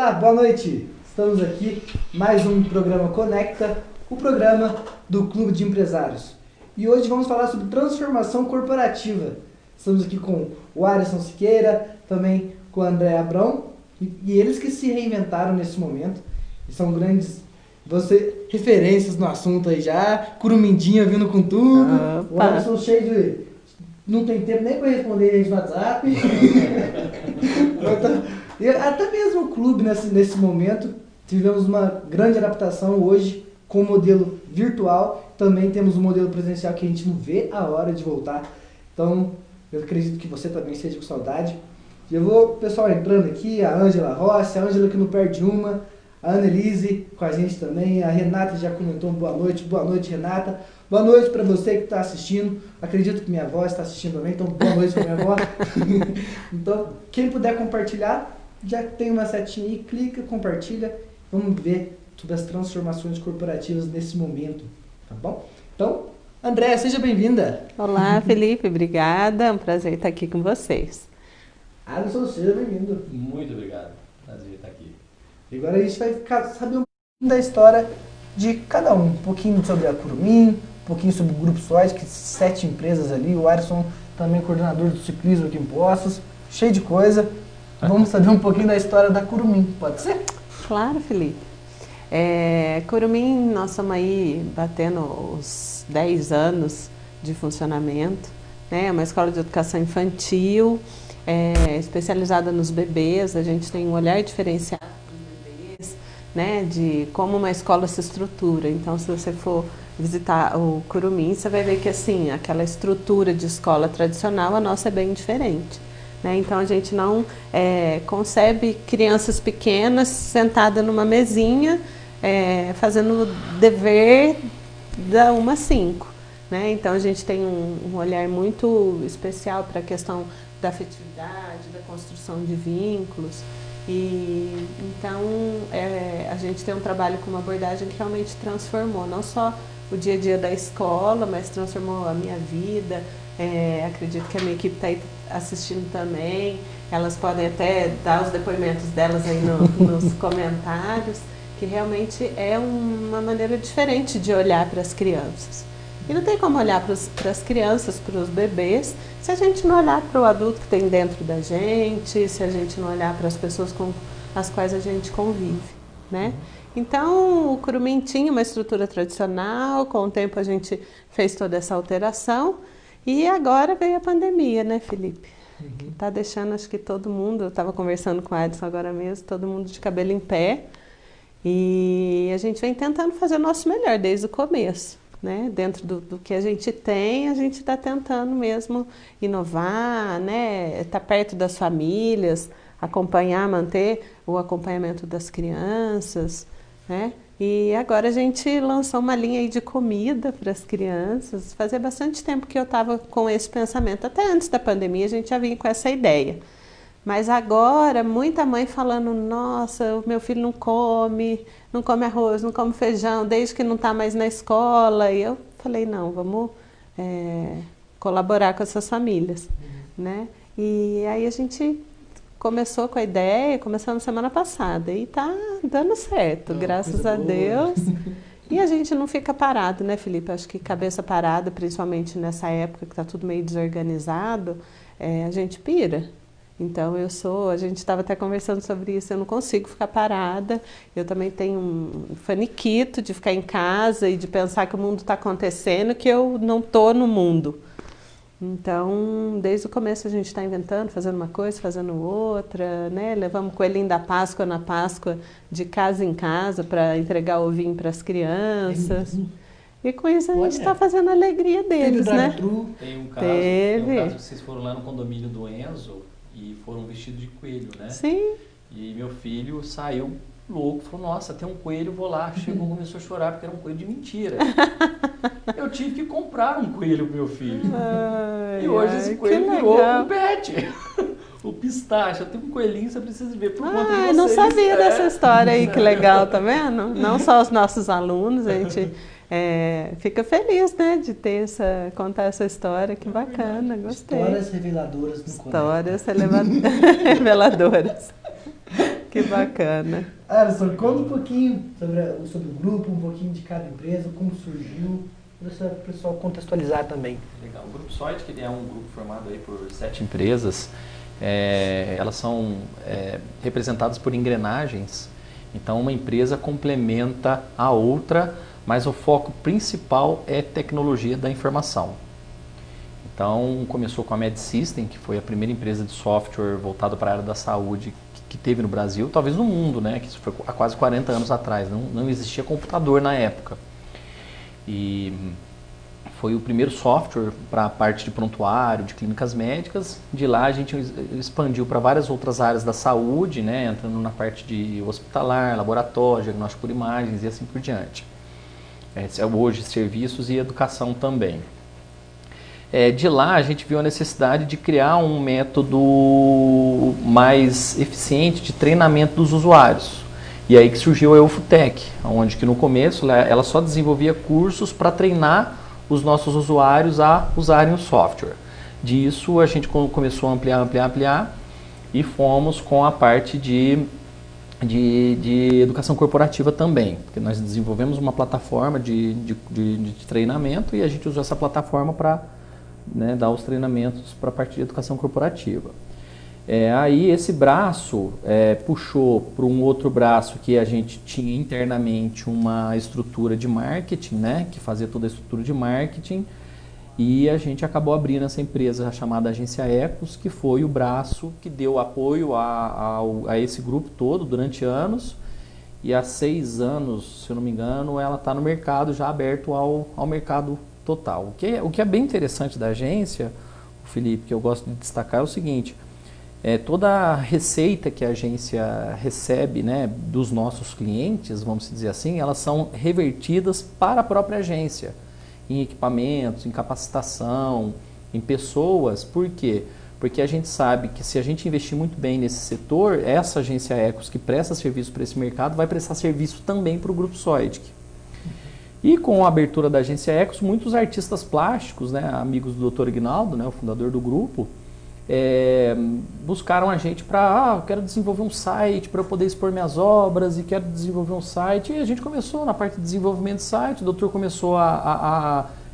Olá, boa noite. Estamos aqui, mais um programa Conecta, o programa do Clube de Empresários. E hoje vamos falar sobre transformação corporativa. Estamos aqui com o Alisson Siqueira, também com o André Abrão, e eles que se reinventaram nesse momento, e são grandes referências no assunto aí já, Curumindinha vindo com tudo, o Alisson cheio de... não tem tempo nem para responder a gente no WhatsApp. E até mesmo o clube nesse momento, tivemos uma grande adaptação hoje com o modelo virtual, também temos um modelo presencial que a gente não vê a hora de voltar. Então, eu acredito que você também esteja com saudade. E eu vou, pessoal, entrando aqui, a Ângela Rossi, a Ângela que não perde uma, a Ana Elise com a gente também, a Renata já comentou um boa noite Renata, boa noite para você que está assistindo, acredito que minha avó está assistindo também, então boa noite para minha avó. Então, quem puder compartilhar, já tem uma setinha aí, clica, compartilha, vamos ver sobre as transformações corporativas nesse momento, tá bom? Então, Andréa, seja bem-vinda. Olá, Felipe, obrigada, é um prazer estar aqui com vocês. Alisson, seja bem-vindo. Muito obrigado, prazer estar aqui. E agora a gente vai saber um pouquinho da história de cada um pouquinho sobre a Curumim, um pouquinho sobre o Grupo Sois, que 7 empresas ali, o Alisson também coordenador do ciclismo aqui em Poços, cheio de coisa. Vamos saber um pouquinho da história da Curumim, pode ser? Claro, Felipe. Curumim, nós estamos aí batendo os 10 anos de funcionamento, né? É uma escola de educação infantil, especializada nos bebês, a gente tem um olhar diferenciado para os bebês, né? De como uma escola se estrutura. Então, se você for visitar o Curumim, você vai ver que assim, aquela estrutura de escola tradicional, a nossa é bem diferente. Né? Então a gente não concebe crianças pequenas sentadas numa mesinha fazendo dever da 1 às 5. Né? Então a gente tem um olhar muito especial para a questão da afetividade, da construção de vínculos. E então a gente tem um trabalho com uma abordagem que realmente transformou não só o dia a dia da escola, mas transformou a minha vida. Acredito que a minha equipe está aí assistindo também, elas podem até dar os depoimentos delas aí nos comentários, que realmente é uma maneira diferente de olhar para as crianças. E não tem como olhar para as crianças, para os bebês, se a gente não olhar para o adulto que tem dentro da gente, se a gente não olhar para as pessoas com as quais a gente convive, né? Então, o Curumim tinha uma estrutura tradicional, com o tempo a gente fez toda essa alteração, e agora veio a pandemia, né, Felipe? Que está deixando, acho que todo mundo, eu estava conversando com o Adson agora mesmo, todo mundo de cabelo em pé, e a gente vem tentando fazer o nosso melhor desde o começo, né? Dentro do que a gente tem, a gente está tentando mesmo inovar, né? Estar perto das famílias, acompanhar, manter o acompanhamento das crianças, né? E agora a gente lançou uma linha aí de comida para as crianças. Fazia bastante tempo que eu estava com esse pensamento. Até antes da pandemia a gente já vinha com essa ideia. Mas agora, muita mãe falando, nossa, o meu filho não come arroz, não come feijão, desde que não está mais na escola. E eu falei, não, vamos colaborar com essas famílias, né? E aí a gente começou com a ideia, começamos semana passada e está dando certo, graças a Deus. E a gente não fica parado, né, Felipe? Acho que cabeça parada, principalmente nessa época que está tudo meio desorganizado, a gente pira. Então a gente estava até conversando sobre isso, eu não consigo ficar parada, eu também tenho um faniquito de ficar em casa e de pensar que o mundo está acontecendo, que eu não estou no mundo. Então, desde o começo a gente está inventando, fazendo uma coisa, fazendo outra, né? Levamos o coelhinho da Páscoa na Páscoa de casa em casa para entregar ovinho para as crianças. E com isso a gente está fazendo a alegria deles, né? Tem um caso que vocês foram lá no condomínio do Enzo e foram vestidos de coelho, né? Sim. E meu filho saiu louco, falou, nossa, tem um coelho, vou lá. Chegou, começou a chorar porque era um coelho de mentira. Eu tive que comprar um coelho pro meu filho. E hoje esse coelho virou um pet. O Pistache. Eu tenho um coelhinho, você precisa ver por conta de vocês. Não sabia dessa história aí, que legal, tá vendo? Não só os nossos alunos, a gente fica feliz, né, de ter contar essa história, que bacana, gostei. Histórias reveladoras no Histórias reveladoras. Que bacana. Alisson, conta um pouquinho sobre o grupo, um pouquinho de cada empresa, como surgiu, para o pessoal contextualizar também. Legal. O Grupo Soit, que é um grupo formado aí por 7 empresas, elas são representadas por engrenagens. Então, uma empresa complementa a outra, mas o foco principal é tecnologia da informação. Então, começou com a MedSystem, que foi a primeira empresa de software voltada para a área da saúde que teve no Brasil, talvez no mundo, né? Que isso foi há quase 40 anos atrás, não existia computador na época. E foi o primeiro software para a parte de prontuário, de clínicas médicas. De lá a gente expandiu para várias outras áreas da saúde, né? Entrando na parte de hospitalar, laboratório, diagnóstico por imagens e assim por diante. Hoje, serviços e educação também. De lá a gente viu a necessidade de criar um método mais eficiente de treinamento dos usuários. E aí que surgiu a Eufutec, onde que no começo ela só desenvolvia cursos para treinar os nossos usuários a usarem o software. Disso a gente começou a ampliar e fomos com a parte de educação corporativa também, porque nós desenvolvemos uma plataforma de treinamento e a gente usou essa plataforma para dar os treinamentos para a parte de educação corporativa. Aí esse braço puxou para um outro braço que a gente tinha internamente uma estrutura de marketing, né, que fazia toda a estrutura de marketing, e a gente acabou abrindo essa empresa chamada Agência Ecos, que foi o braço que deu apoio a esse grupo todo durante anos, e há 6 anos, se eu não me engano, ela está no mercado, já aberto ao mercado total. O que é bem interessante da agência, Felipe, que eu gosto de destacar é o seguinte: toda a receita que a agência recebe, né, dos nossos clientes, vamos dizer assim, elas são revertidas para a própria agência, em equipamentos, em capacitação, em pessoas. Por quê? Porque a gente sabe que se a gente investir muito bem nesse setor, essa agência Ecos que presta serviço para esse mercado vai prestar serviço também para o Grupo Soit. E com a abertura da agência Ecos, muitos artistas plásticos, né, amigos do Dr. Ignaldo, né, o fundador do grupo, buscaram a gente para, eu quero desenvolver um site para eu poder expor minhas obras e quero desenvolver um site. E a gente começou na parte de desenvolvimento de site, o doutor começou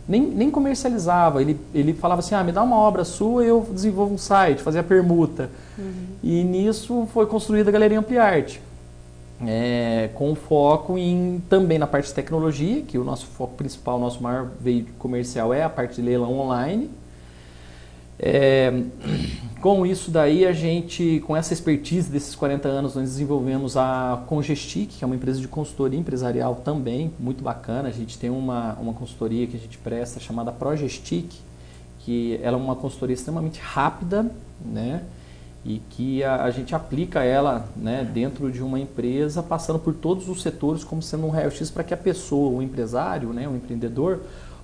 nem comercializava, ele falava assim, me dá uma obra sua e eu desenvolvo um site, fazia permuta. E nisso foi construída a Galeria Ampliarte. Com foco também na parte de tecnologia, que o nosso foco principal, o nosso maior veio comercial é a parte de leilão online. Com isso daí, a gente, com essa expertise desses 40 anos, nós desenvolvemos a Congestic, que é uma empresa de consultoria empresarial também, muito bacana. A gente tem uma consultoria que a gente presta chamada Progestic, que ela é uma consultoria extremamente rápida, né? E que a gente aplica ela, né, dentro de uma empresa, passando por todos os setores como sendo um raio-x para que a pessoa, o empresário, né, o empreendedor,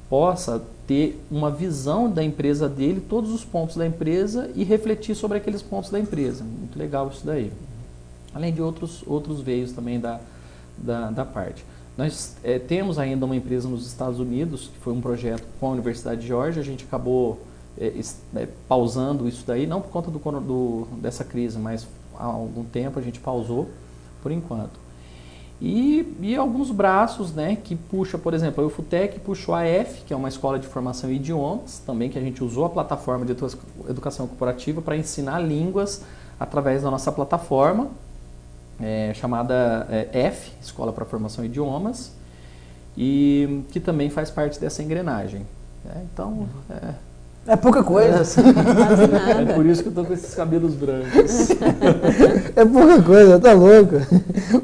possa ter uma visão da empresa dele, todos os pontos da empresa e refletir sobre aqueles pontos da empresa. Muito legal isso daí. Além de outros veios também da parte. Nós temos ainda uma empresa nos Estados Unidos, que foi um projeto com a Universidade de Georgia, a gente acabou pausando isso daí, não por conta dessa crise, mas há algum tempo a gente pausou por enquanto. E alguns braços, né, que puxa, por exemplo, a Eufutec puxou a EF, que é uma escola de formação em idiomas, também que a gente usou a plataforma de educação corporativa para ensinar línguas através da nossa plataforma, chamada EF, Escola para Formação em Idiomas, e que também faz parte dessa engrenagem. Então, é pouca coisa. É por isso que eu tô com esses cabelos brancos. É pouca coisa, tá louco.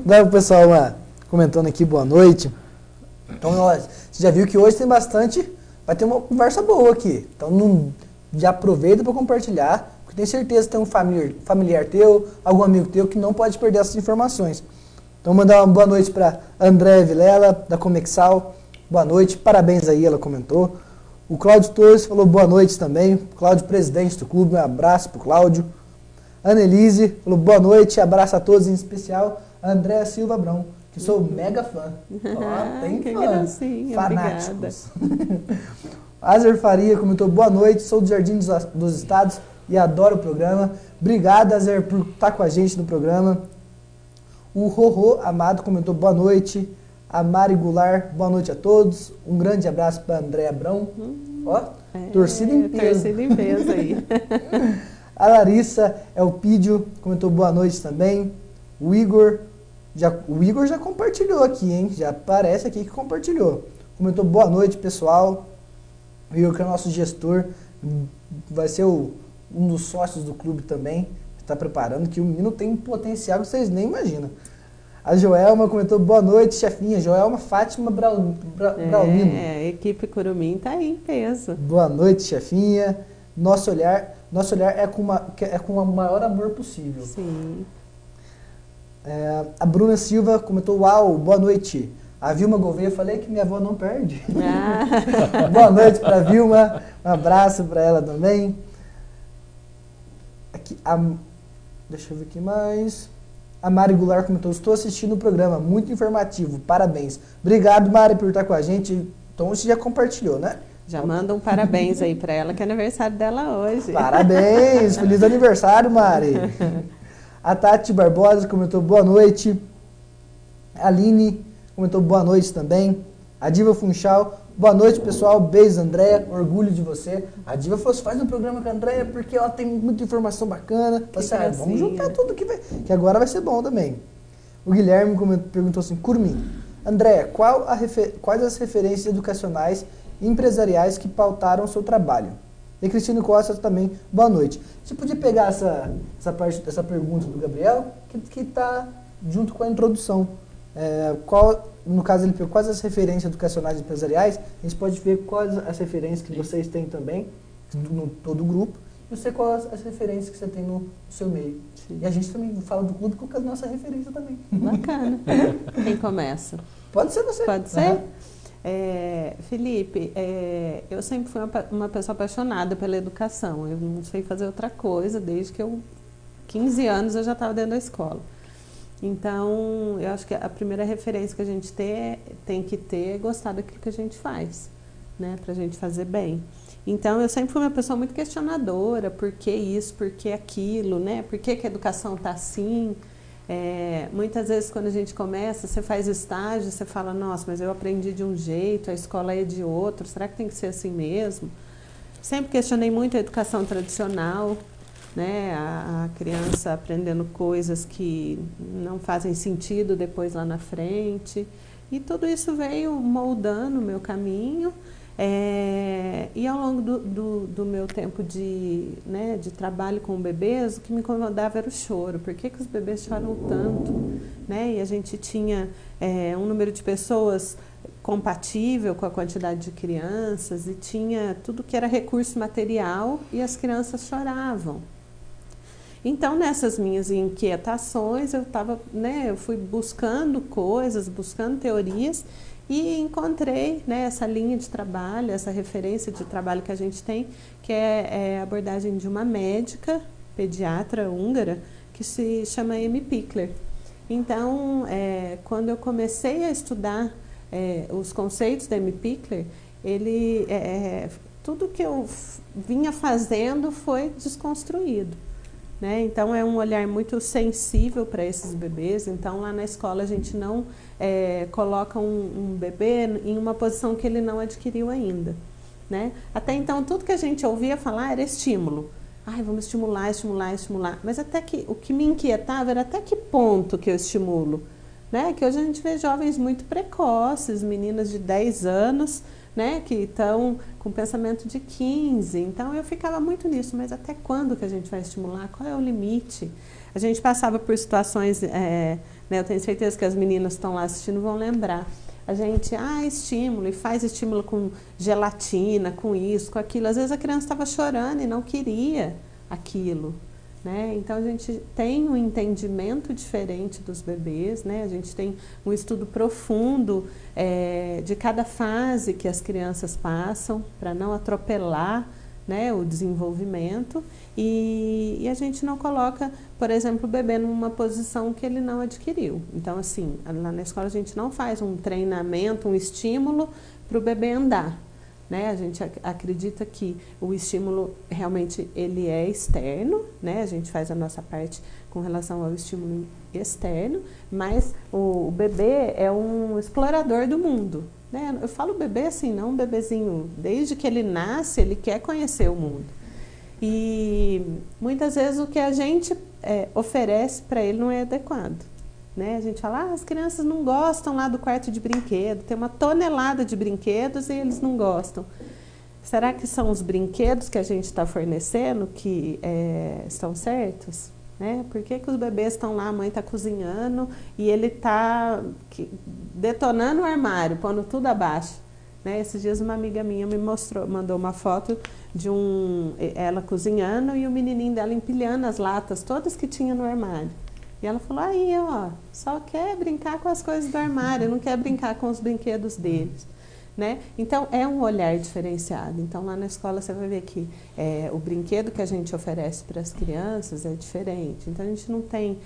Dá o pessoal comentando aqui, boa noite. Então, você já viu que hoje vai ter uma conversa boa aqui. Então, já aproveita para compartilhar, porque tenho certeza que tem um familiar teu, algum amigo teu que não pode perder essas informações. Então, mandar uma boa noite para André Vilela, da Comexal. Boa noite, parabéns aí, ela comentou. O Cláudio Torres falou boa noite também. Cláudio, presidente do clube, um abraço para o Cláudio. Annelise falou boa noite, abraço a todos, em especial a Andréa Silva Abrão, que sou mega fã. Tem que fã. Gracinha, Fanáticos. Azer Faria comentou boa noite, sou do Jardim dos Estados e adoro o programa. Obrigado, Azer, por estar com a gente no programa. O Rorô Amado comentou boa noite. A Mari Goulart, boa noite a todos. Um grande abraço para André Abrão. Ó, torcida em peso. Torcida em peso aí. A Larissa Elpidio comentou boa noite também. O Igor já compartilhou aqui, hein? Já aparece aqui que compartilhou. Comentou boa noite, pessoal. O Igor, que é o nosso gestor, vai ser um dos sócios do clube também. Está preparando, que o menino tem um potencial que vocês nem imaginam. A Joelma comentou boa noite, chefinha. Joelma Fátima Braulino. A equipe Curumim está aí em peso. Boa noite, chefinha. Nosso olhar é com o maior amor possível. Sim. A Bruna Silva comentou, uau, boa noite. A Vilma Gouveia, falei que minha avó não perde. Boa noite para a Vilma, um abraço para ela também. Aqui, deixa eu ver aqui mais. A Mari Goulart comentou, estou assistindo o programa, muito informativo, parabéns. Obrigado, Mari, por estar com a gente. Então você já compartilhou, né? Já manda um parabéns aí para ela, que é aniversário dela hoje. Parabéns, feliz aniversário, Mari. A Tati Barbosa comentou boa noite. A Aline comentou boa noite também. A Diva Funchal, boa noite, pessoal. Beijo, Andréia. Orgulho de você. A Diva falou, faz um programa com a Andréia porque ela tem muita informação bacana. Vamos juntar tudo que agora vai ser bom também. O Guilherme perguntou assim, Curumim, Andréia, quais as referências educacionais e empresariais que pautaram o seu trabalho? E Cristina Costa também, boa noite. Você podia pegar essa parte dessa pergunta do Gabriel, que está junto com a introdução. No caso, ele pegou quais as referências educacionais e empresariais, a gente pode ver quais as referências que vocês têm também, no todo o grupo, e você quais as referências que você tem no seu meio. Sim. E a gente também fala do clube com a nossa referência também. Bacana. Quem começa? Pode ser você. Pode ser? Felipe, eu sempre fui uma pessoa apaixonada pela educação. Eu não sei fazer outra coisa, desde que 15 anos eu já estava dentro da escola. Então, eu acho que a primeira referência que a gente tem que ter é gostar daquilo que a gente faz, né? Pra gente fazer bem. Então, eu sempre fui uma pessoa muito questionadora, por que isso, por que aquilo, né? Por que a educação tá assim? Muitas vezes quando a gente começa, você faz estágio, você fala, nossa, mas eu aprendi de um jeito, a escola é de outro, será que tem que ser assim mesmo? Sempre questionei muito a educação tradicional, né? A criança aprendendo coisas que não fazem sentido depois lá na frente. E tudo isso veio moldando o meu caminho. E ao longo do meu tempo de trabalho com bebês, o que me incomodava era o choro. Por que os bebês choram tanto? Né? E a gente tinha um número de pessoas compatível com a quantidade de crianças e tinha tudo que era recurso material e as crianças choravam. Então, nessas minhas inquietações, eu fui buscando coisas, buscando teorias, e encontrei, né, essa linha de trabalho, essa referência de trabalho que a gente tem, que é a abordagem de uma médica, pediatra húngara, que se chama Amy Pickler. Então, quando eu comecei a estudar os conceitos da Amy Pickler, tudo que eu vinha fazendo foi desconstruído. Né? Então, é um olhar muito sensível para esses bebês. Então, lá na escola, a gente não coloca um bebê em uma posição que ele não adquiriu ainda. Né? Até então, tudo que a gente ouvia falar era estímulo. Ai, vamos estimular, estimular, estimular. Mas o que me inquietava era até que ponto que eu estimulo. Né? Que hoje a gente vê jovens muito precoces, meninas de 10 anos, né, que estão com pensamento de 15. Então, eu ficava muito nisso, mas até quando que a gente vai estimular? Qual é o limite? A gente passava por situações, eu tenho certeza que as meninas que estão lá assistindo vão lembrar. A gente, estímulo, e faz estímulo com gelatina, com isso, com aquilo. Às vezes a criança estava chorando e não queria aquilo. Né? Então, a gente tem um entendimento diferente dos bebês, né? A gente tem um estudo profundo de cada fase que as crianças passam, para não atropelar, né, o desenvolvimento, e a gente não coloca, por exemplo, o bebê numa posição que ele não adquiriu. Então, assim, lá na escola a gente não faz um treinamento, um estímulo para o bebê andar. né? A gente acredita que o estímulo realmente ele é externo, né? A gente faz a nossa parte com relação ao estímulo externo, mas o bebê é um explorador do mundo, né? Eu falo bebê assim, não um bebezinho, desde que ele nasce, ele quer conhecer o mundo. E muitas vezes o que a gente oferece para ele não é adequado, né? A gente fala, as crianças não gostam lá do quarto de brinquedo, tem uma tonelada de brinquedos e eles não gostam. Será que são os brinquedos que a gente está fornecendo que estão certos? Né? Por que os bebês estão lá, a mãe está cozinhando e ele está detonando o armário, pondo tudo abaixo? Né? Esses dias uma amiga minha me mandou uma foto de ela cozinhando e o menininho dela empilhando as latas todas que tinha no armário. E ela falou, aí ó, só quer brincar com as coisas do armário, não quer brincar com os brinquedos deles. Né? Então, é um olhar diferenciado. Então, lá na escola você vai ver que o brinquedo que a gente oferece para as crianças é diferente. Então, a gente não tem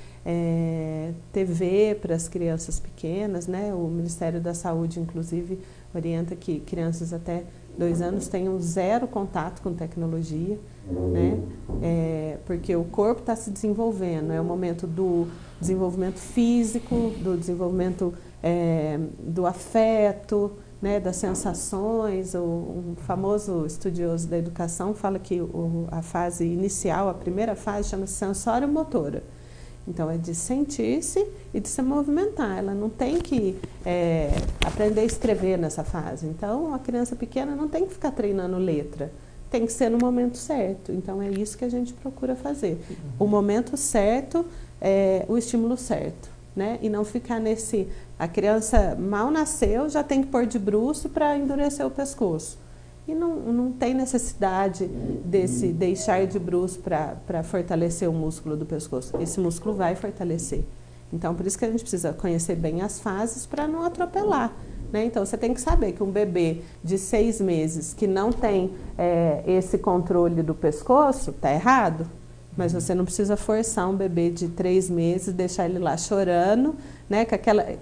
TV para as crianças pequenas, né? O Ministério da Saúde, inclusive, orienta que crianças até 2 anos tenham 0 contato com tecnologia, né? Porque o corpo está se desenvolvendo, é o momento do desenvolvimento físico, do desenvolvimento do afeto, né, das sensações. Um famoso estudioso da educação fala que a fase inicial, a primeira fase, chama-se sensório-motora. Então, é de sentir-se e de se movimentar. Ela não tem que aprender a escrever nessa fase. Então, a criança pequena não tem que ficar treinando letra. Tem que ser no momento certo. Então, é isso que a gente procura fazer. O momento certo é o estímulo certo, né? E não ficar nesse... A criança mal nasceu, já tem que pôr de bruço para endurecer o pescoço. E não tem necessidade desse deixar de bruço para fortalecer o músculo do pescoço. Esse músculo vai fortalecer. Então, por isso que a gente precisa conhecer bem as fases para não atropelar, né? Então, você tem que saber que um bebê de 6 meses que não tem esse controle do pescoço, está errado. Mas você não precisa forçar um bebê de 3 meses, deixar ele lá chorando, né?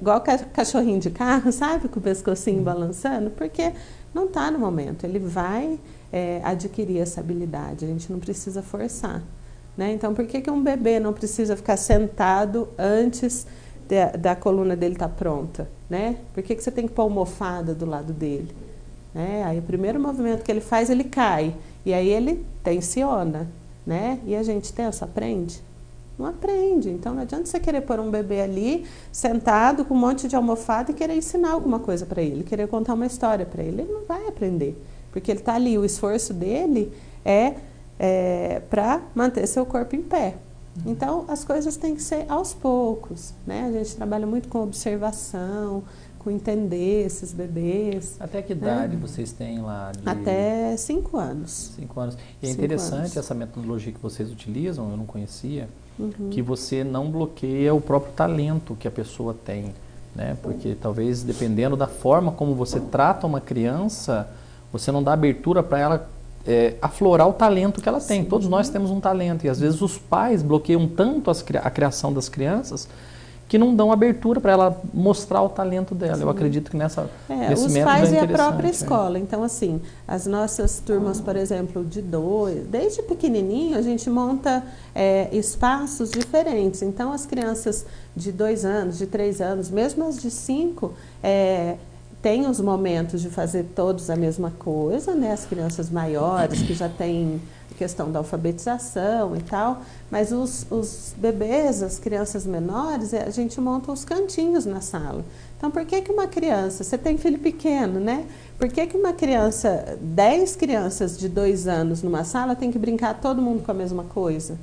Igual cachorrinho de carro, sabe? Com o pescocinho balançando, porque não está no momento. Ele vai adquirir essa habilidade, a gente não precisa forçar, né? Então, por que um bebê não precisa ficar sentado antes da coluna dele estar pronta, né? Por que você tem que pôr almofada do lado dele? Aí o primeiro movimento que ele faz, ele cai, e aí ele tensiona. Né? E a gente aprende? Não aprende. Então, não adianta você querer pôr um bebê ali, sentado, com um monte de almofada e querer ensinar alguma coisa para ele, querer contar uma história para ele. Ele não vai aprender, porque ele está ali, o esforço dele para manter seu corpo em pé. Então, as coisas têm que ser aos poucos, né? A gente trabalha muito com observação, com entender esses bebês. Até que idade vocês têm lá? Até 5 anos. 5 anos. E é interessante essa metodologia que vocês utilizam, eu não conhecia, que você não bloqueia o próprio talento que a pessoa tem, né? Porque talvez, dependendo da forma como você trata uma criança, você não dá abertura para ela aflorar o talento que ela tem. Sim. Todos nós temos um talento, e às vezes os pais bloqueiam tanto a criação das crianças que não dão abertura para ela mostrar o talento dela. Sim. Eu acredito que nesse os método pais é e a própria escola. Então, assim, as nossas turmas, por exemplo, de 2, desde pequenininho, a gente monta espaços diferentes. Então, as crianças de 2 anos, de 3 anos, mesmo as de 5, têm os momentos de fazer todos a mesma coisa, né? As crianças maiores, que já têm questão da alfabetização e tal, mas os bebês, as crianças menores, a gente monta os cantinhos na sala. Então, por que uma criança, você tem filho pequeno, né? Por que uma criança, 10 crianças de 2 anos numa sala tem que brincar todo mundo com a mesma coisa?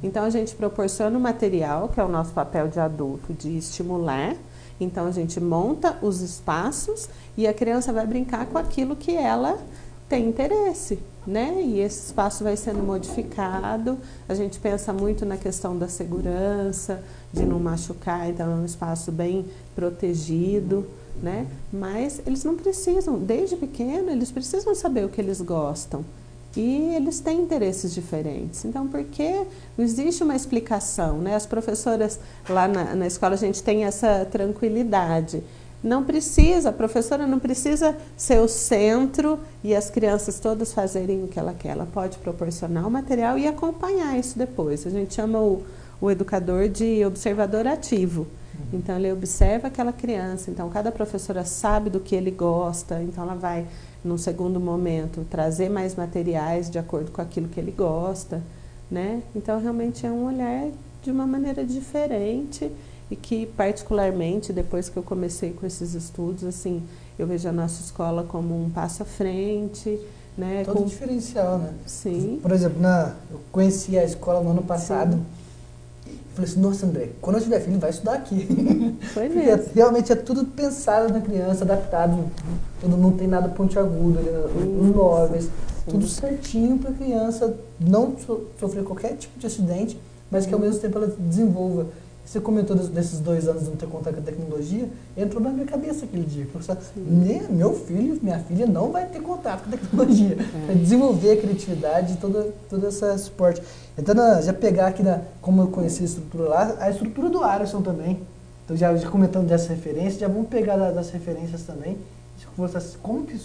Então, a gente proporciona o material, que é o nosso papel de adulto, de estimular. Então, a gente monta os espaços e a criança vai brincar com aquilo que ela tem interesse, né? E esse espaço vai sendo modificado. A gente pensa muito na questão da segurança, de não machucar, então é um espaço bem protegido, né? Mas eles não precisam, desde pequeno, eles precisam saber o que eles gostam. E eles têm interesses diferentes. Então, por que não existe uma explicação, né? As professoras lá na escola, a gente tem essa tranquilidade. Não precisa, a professora não precisa ser o centro e as crianças todas fazerem o que ela quer. Ela pode proporcionar o material e acompanhar isso depois. A gente chama o educador de observador ativo. Então, ele observa aquela criança. Então, cada professora sabe do que ele gosta. Então, ela vai, num segundo momento, trazer mais materiais de acordo com aquilo que ele gosta, né? Então, realmente é um olhar de uma maneira diferente e que, particularmente, depois que eu comecei com esses estudos, assim, eu vejo a nossa escola como um passo à frente, né? Todo diferencial, né? Sim. Por exemplo, eu conheci a escola no ano passado. Sim. Falei assim, nossa, André, quando eu tiver filho, vai estudar aqui. Foi mesmo. Porque realmente é tudo pensado na criança, adaptado, não tem nada pontiagudo, os móveis, tudo certinho para a criança não sofrer qualquer tipo de acidente, mas que ao mesmo tempo ela desenvolva. Você comentou desses 2 anos de não ter contato com a tecnologia, entrou na minha cabeça aquele dia. Meu filho, minha filha não vai ter contato com a tecnologia. Vai desenvolver a criatividade, todo esse suporte. Então, já pegar aqui, como eu conheci a estrutura lá, a estrutura do Alisson também. Então, já comentando dessa referência, já vamos pegar das referências também. Como que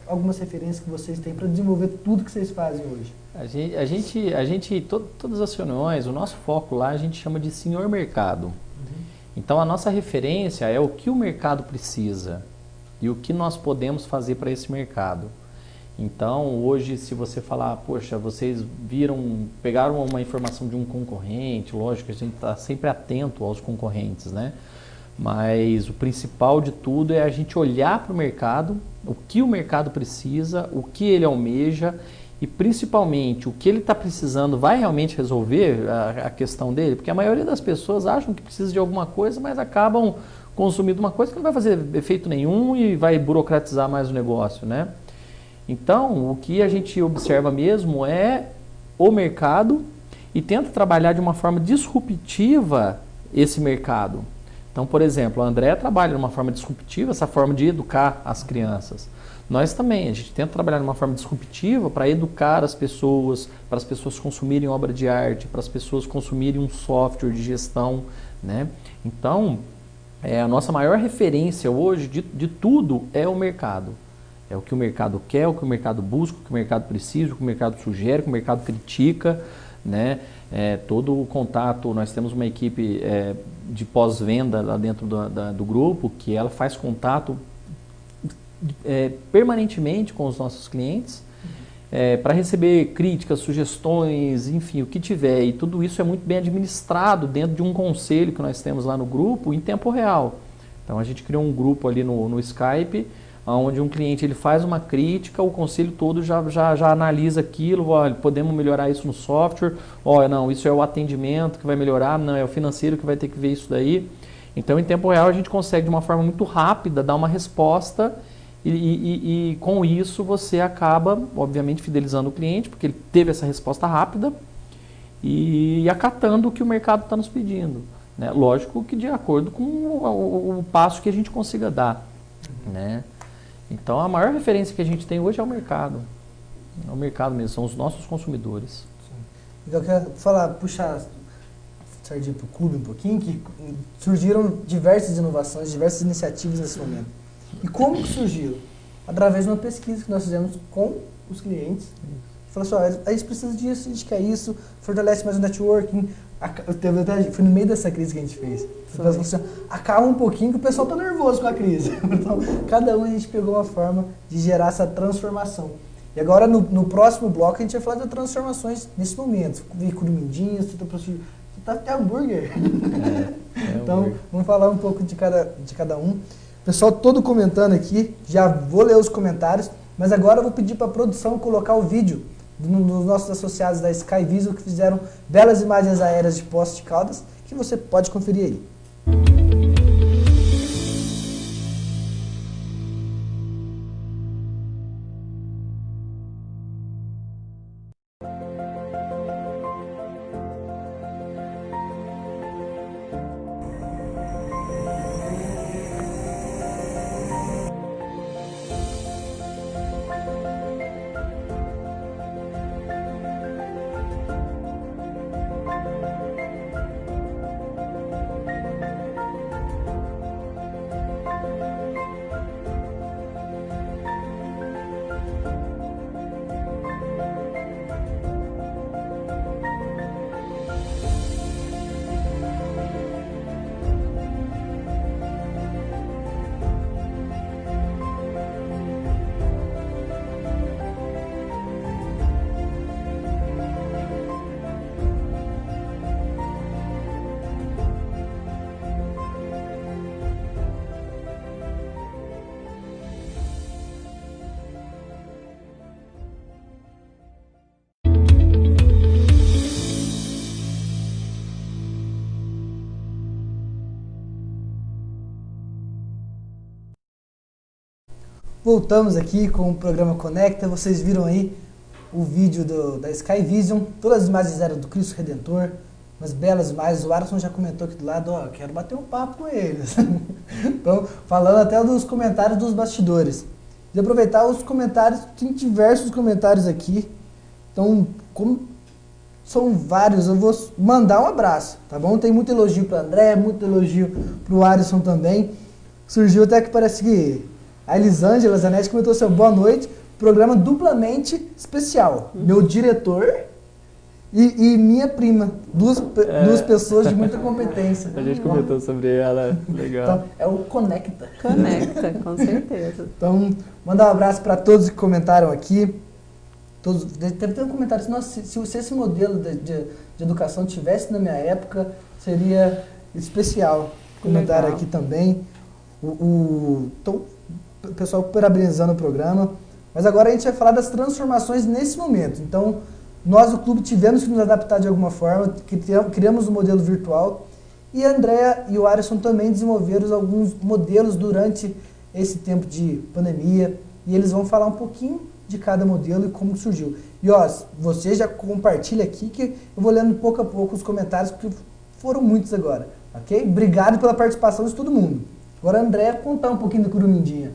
algumas referências que vocês têm para desenvolver tudo que vocês fazem hoje? Todas as reuniões, o nosso foco lá a gente chama de senhor mercado. Então a nossa referência é o que o mercado precisa e o que nós podemos fazer para esse mercado. Então hoje, se você falar, poxa, vocês pegaram uma informação de um concorrente, lógico que a gente está sempre atento aos concorrentes, né? Mas o principal de tudo é a gente olhar para o mercado, o que o mercado precisa, o que ele almeja e principalmente o que ele está precisando vai realmente resolver a questão dele, porque a maioria das pessoas acham que precisa de alguma coisa, mas acabam consumindo uma coisa que não vai fazer efeito nenhum e vai burocratizar mais o negócio, né? Então, o que a gente observa mesmo é o mercado e tenta trabalhar de uma forma disruptiva esse mercado. Então, por exemplo, a Andrea trabalha de uma forma disruptiva, essa forma de educar as crianças. Nós também, a gente tenta trabalhar de uma forma disruptiva para educar as pessoas, para as pessoas consumirem obra de arte, para as pessoas consumirem um software de gestão, né? Então, a nossa maior referência hoje de tudo é o mercado. É o que o mercado quer, o que o mercado busca, o que o mercado precisa, o que o mercado sugere, o que o mercado critica, né? Todo o contato, nós temos uma equipe de pós-venda lá dentro do grupo, que ela faz contato permanentemente com os nossos clientes, para receber críticas, sugestões, enfim, o que tiver. E tudo isso é muito bem administrado dentro de um conselho que nós temos lá no grupo em tempo real. Então a gente criou um grupo ali no Skype, onde um cliente ele faz uma crítica, o conselho todo já analisa aquilo, olha, podemos melhorar isso no software, olha, não, isso é o atendimento que vai melhorar, não, é o financeiro que vai ter que ver isso daí. Então, em tempo real, a gente consegue, de uma forma muito rápida, dar uma resposta e com isso você acaba, obviamente, fidelizando o cliente, porque ele teve essa resposta rápida e acatando o que o mercado está nos pedindo, né? Lógico que de acordo com o passo que a gente consiga dar, né? Então, a maior referência que a gente tem hoje é o mercado. É o mercado mesmo, são os nossos consumidores. Eu quero puxar sardinha para o clube um pouquinho, que surgiram diversas inovações, diversas iniciativas nesse momento. E como que surgiram? Através de uma pesquisa que nós fizemos com os clientes. Falou assim, a gente precisa disso, a gente quer isso, fortalece mais o networking. Foi no meio dessa crise que a gente fez. Falou assim, acalma um pouquinho que o pessoal está nervoso com a crise. Então, cada um a gente pegou uma forma de gerar essa transformação. E agora, no próximo bloco, a gente vai falar de transformações nesse momento. Veículo mindinhas, tá até hambúrguer. Então, vamos falar um pouco de cada um. O pessoal todo comentando aqui, já vou ler os comentários, mas agora eu vou pedir para a produção colocar o vídeo dos nossos associados da Sky Visual, que fizeram belas imagens aéreas de Poços de Caldas, que você pode conferir aí. voltamos aqui com o programa Conecta. Vocês viram aí o vídeo da Sky Vision, todas as imagens eram do Cristo Redentor, umas belas imagens. O Alisson já comentou aqui do lado, ó, quero bater um papo com eles. Então, falando até dos comentários dos bastidores. E aproveitar os comentários, tem diversos comentários aqui. Então, como são vários, eu vou mandar um abraço, tá bom? Tem muito elogio para André, muito elogio para o Alisson também. Surgiu até que parece que a Elisângela Zanetti comentou assim, boa noite, programa duplamente especial. Meu diretor e minha prima, duas pessoas de muita competência. A gente comentou sobre ela, legal. Então, é o Conecta. Conecta, com certeza. Então, mandar um abraço para todos que comentaram aqui. Deve ter um comentário assim, nossa, se esse modelo de educação tivesse na minha época, seria especial. Comentário aqui também. Então, o pessoal parabenizando o programa. Mas agora a gente vai falar das transformações nesse momento. Então, nós, o clube, tivemos que nos adaptar de alguma forma, criamos um modelo virtual. E a Andrea e o Alisson também desenvolveram alguns modelos durante esse tempo de pandemia. E eles vão falar um pouquinho de cada modelo e como surgiu. E ó, você já compartilha aqui que eu vou lendo pouco a pouco os comentários, porque foram muitos agora, ok? Obrigado pela participação de todo mundo. Agora, André, contar um pouquinho do Curumindinha.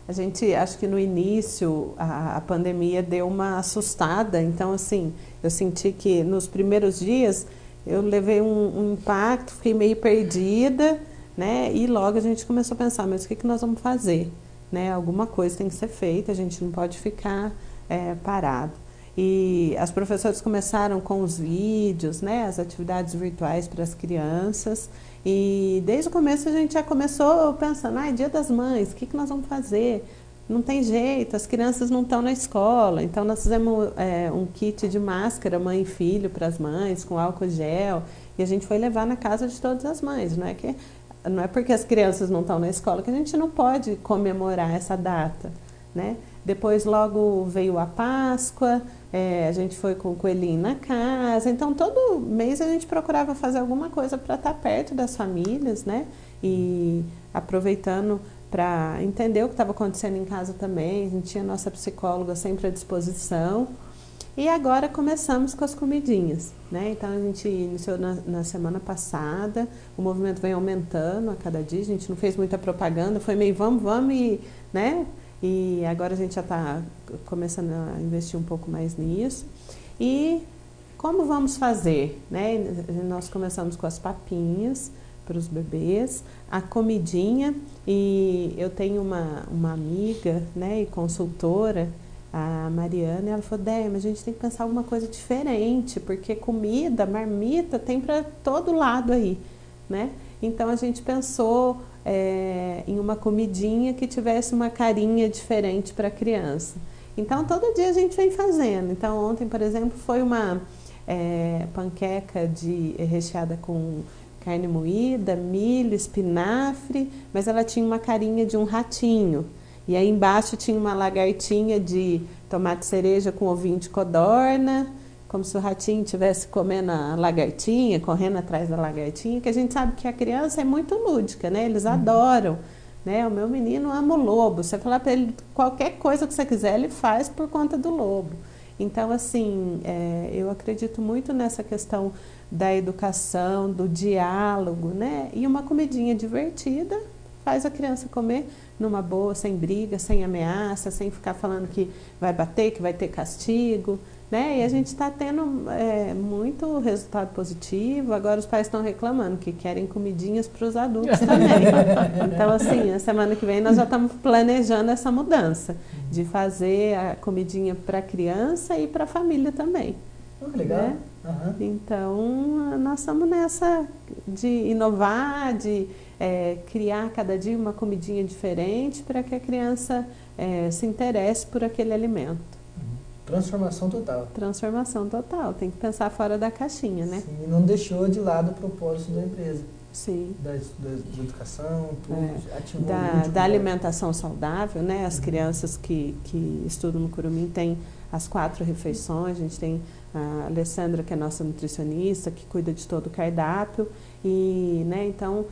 A gente, acho que no início, a pandemia deu uma assustada, então assim, eu senti que nos primeiros dias eu levei um impacto, fiquei meio perdida, né? E logo a gente começou a pensar, mas o que nós vamos fazer? Né, alguma coisa tem que ser feita, a gente não pode ficar parado. E as professoras começaram com os vídeos, né, as atividades virtuais para as crianças, e desde o começo a gente já começou pensando, Dia das Mães, o que nós vamos fazer? Não tem jeito, as crianças não estão na escola, então nós fizemos um kit de máscara mãe e filho para as mães, com álcool gel, e a gente foi levar na casa de todas as mães, não é porque as crianças não estão na escola que a gente não pode comemorar essa data, né? Depois logo veio a Páscoa, a gente foi com o coelhinho na casa, então todo mês a gente procurava fazer alguma coisa para estar perto das famílias, né? E aproveitando para entender o que estava acontecendo em casa também, a gente tinha nossa psicóloga sempre à disposição. E agora começamos com as comidinhas, né? Então a gente iniciou na semana passada, o movimento vem aumentando a cada dia, a gente não fez muita propaganda, foi meio vamos né? E agora a gente já está começando a investir um pouco mais nisso. E como vamos fazer, né? Nós começamos com as papinhas para os bebês, a comidinha, e eu tenho uma amiga, né, e consultora, a Mariana, ela falou, mas a gente tem que pensar alguma coisa diferente, porque comida, marmita, tem para todo lado aí, né? Então a gente pensou em uma comidinha que tivesse uma carinha diferente para a criança. Então todo dia a gente vem fazendo. Então ontem, por exemplo, foi uma panqueca recheada com carne moída, milho, espinafre, mas ela tinha uma carinha de um ratinho. E aí embaixo tinha uma lagartinha de tomate cereja com ovinho de codorna, como se o ratinho estivesse comendo a lagartinha, correndo atrás da lagartinha, que a gente sabe que a criança é muito lúdica, né? Eles adoram, né? O meu menino ama o lobo. Você falar para ele qualquer coisa que você quiser, ele faz por conta do lobo. Então, assim, eu acredito muito nessa questão da educação, do diálogo, né? E uma comidinha divertida faz a criança comer numa boa, sem briga, sem ameaça, sem ficar falando que vai bater, que vai ter castigo, né? E a gente está tendo muito resultado positivo. Agora os pais estão reclamando que querem comidinhas para os adultos também. Então, assim, a semana que vem nós já estamos planejando essa mudança, de fazer a comidinha para a criança e para a família também. Legal. Né? Uhum. Então, nós estamos nessa de inovar, de criar cada dia uma comidinha diferente para que a criança se interesse por aquele alimento. Transformação total. Transformação total. Tem que pensar fora da caixinha, né? Sim, e não deixou de lado o propósito da empresa. Sim. Da educação, tudo. Da alimentação saudável, né? As crianças que estudam no Curumim têm as 4 refeições. A gente tem a Alessandra, que é nossa nutricionista, que cuida de todo o cardápio. E, né, então,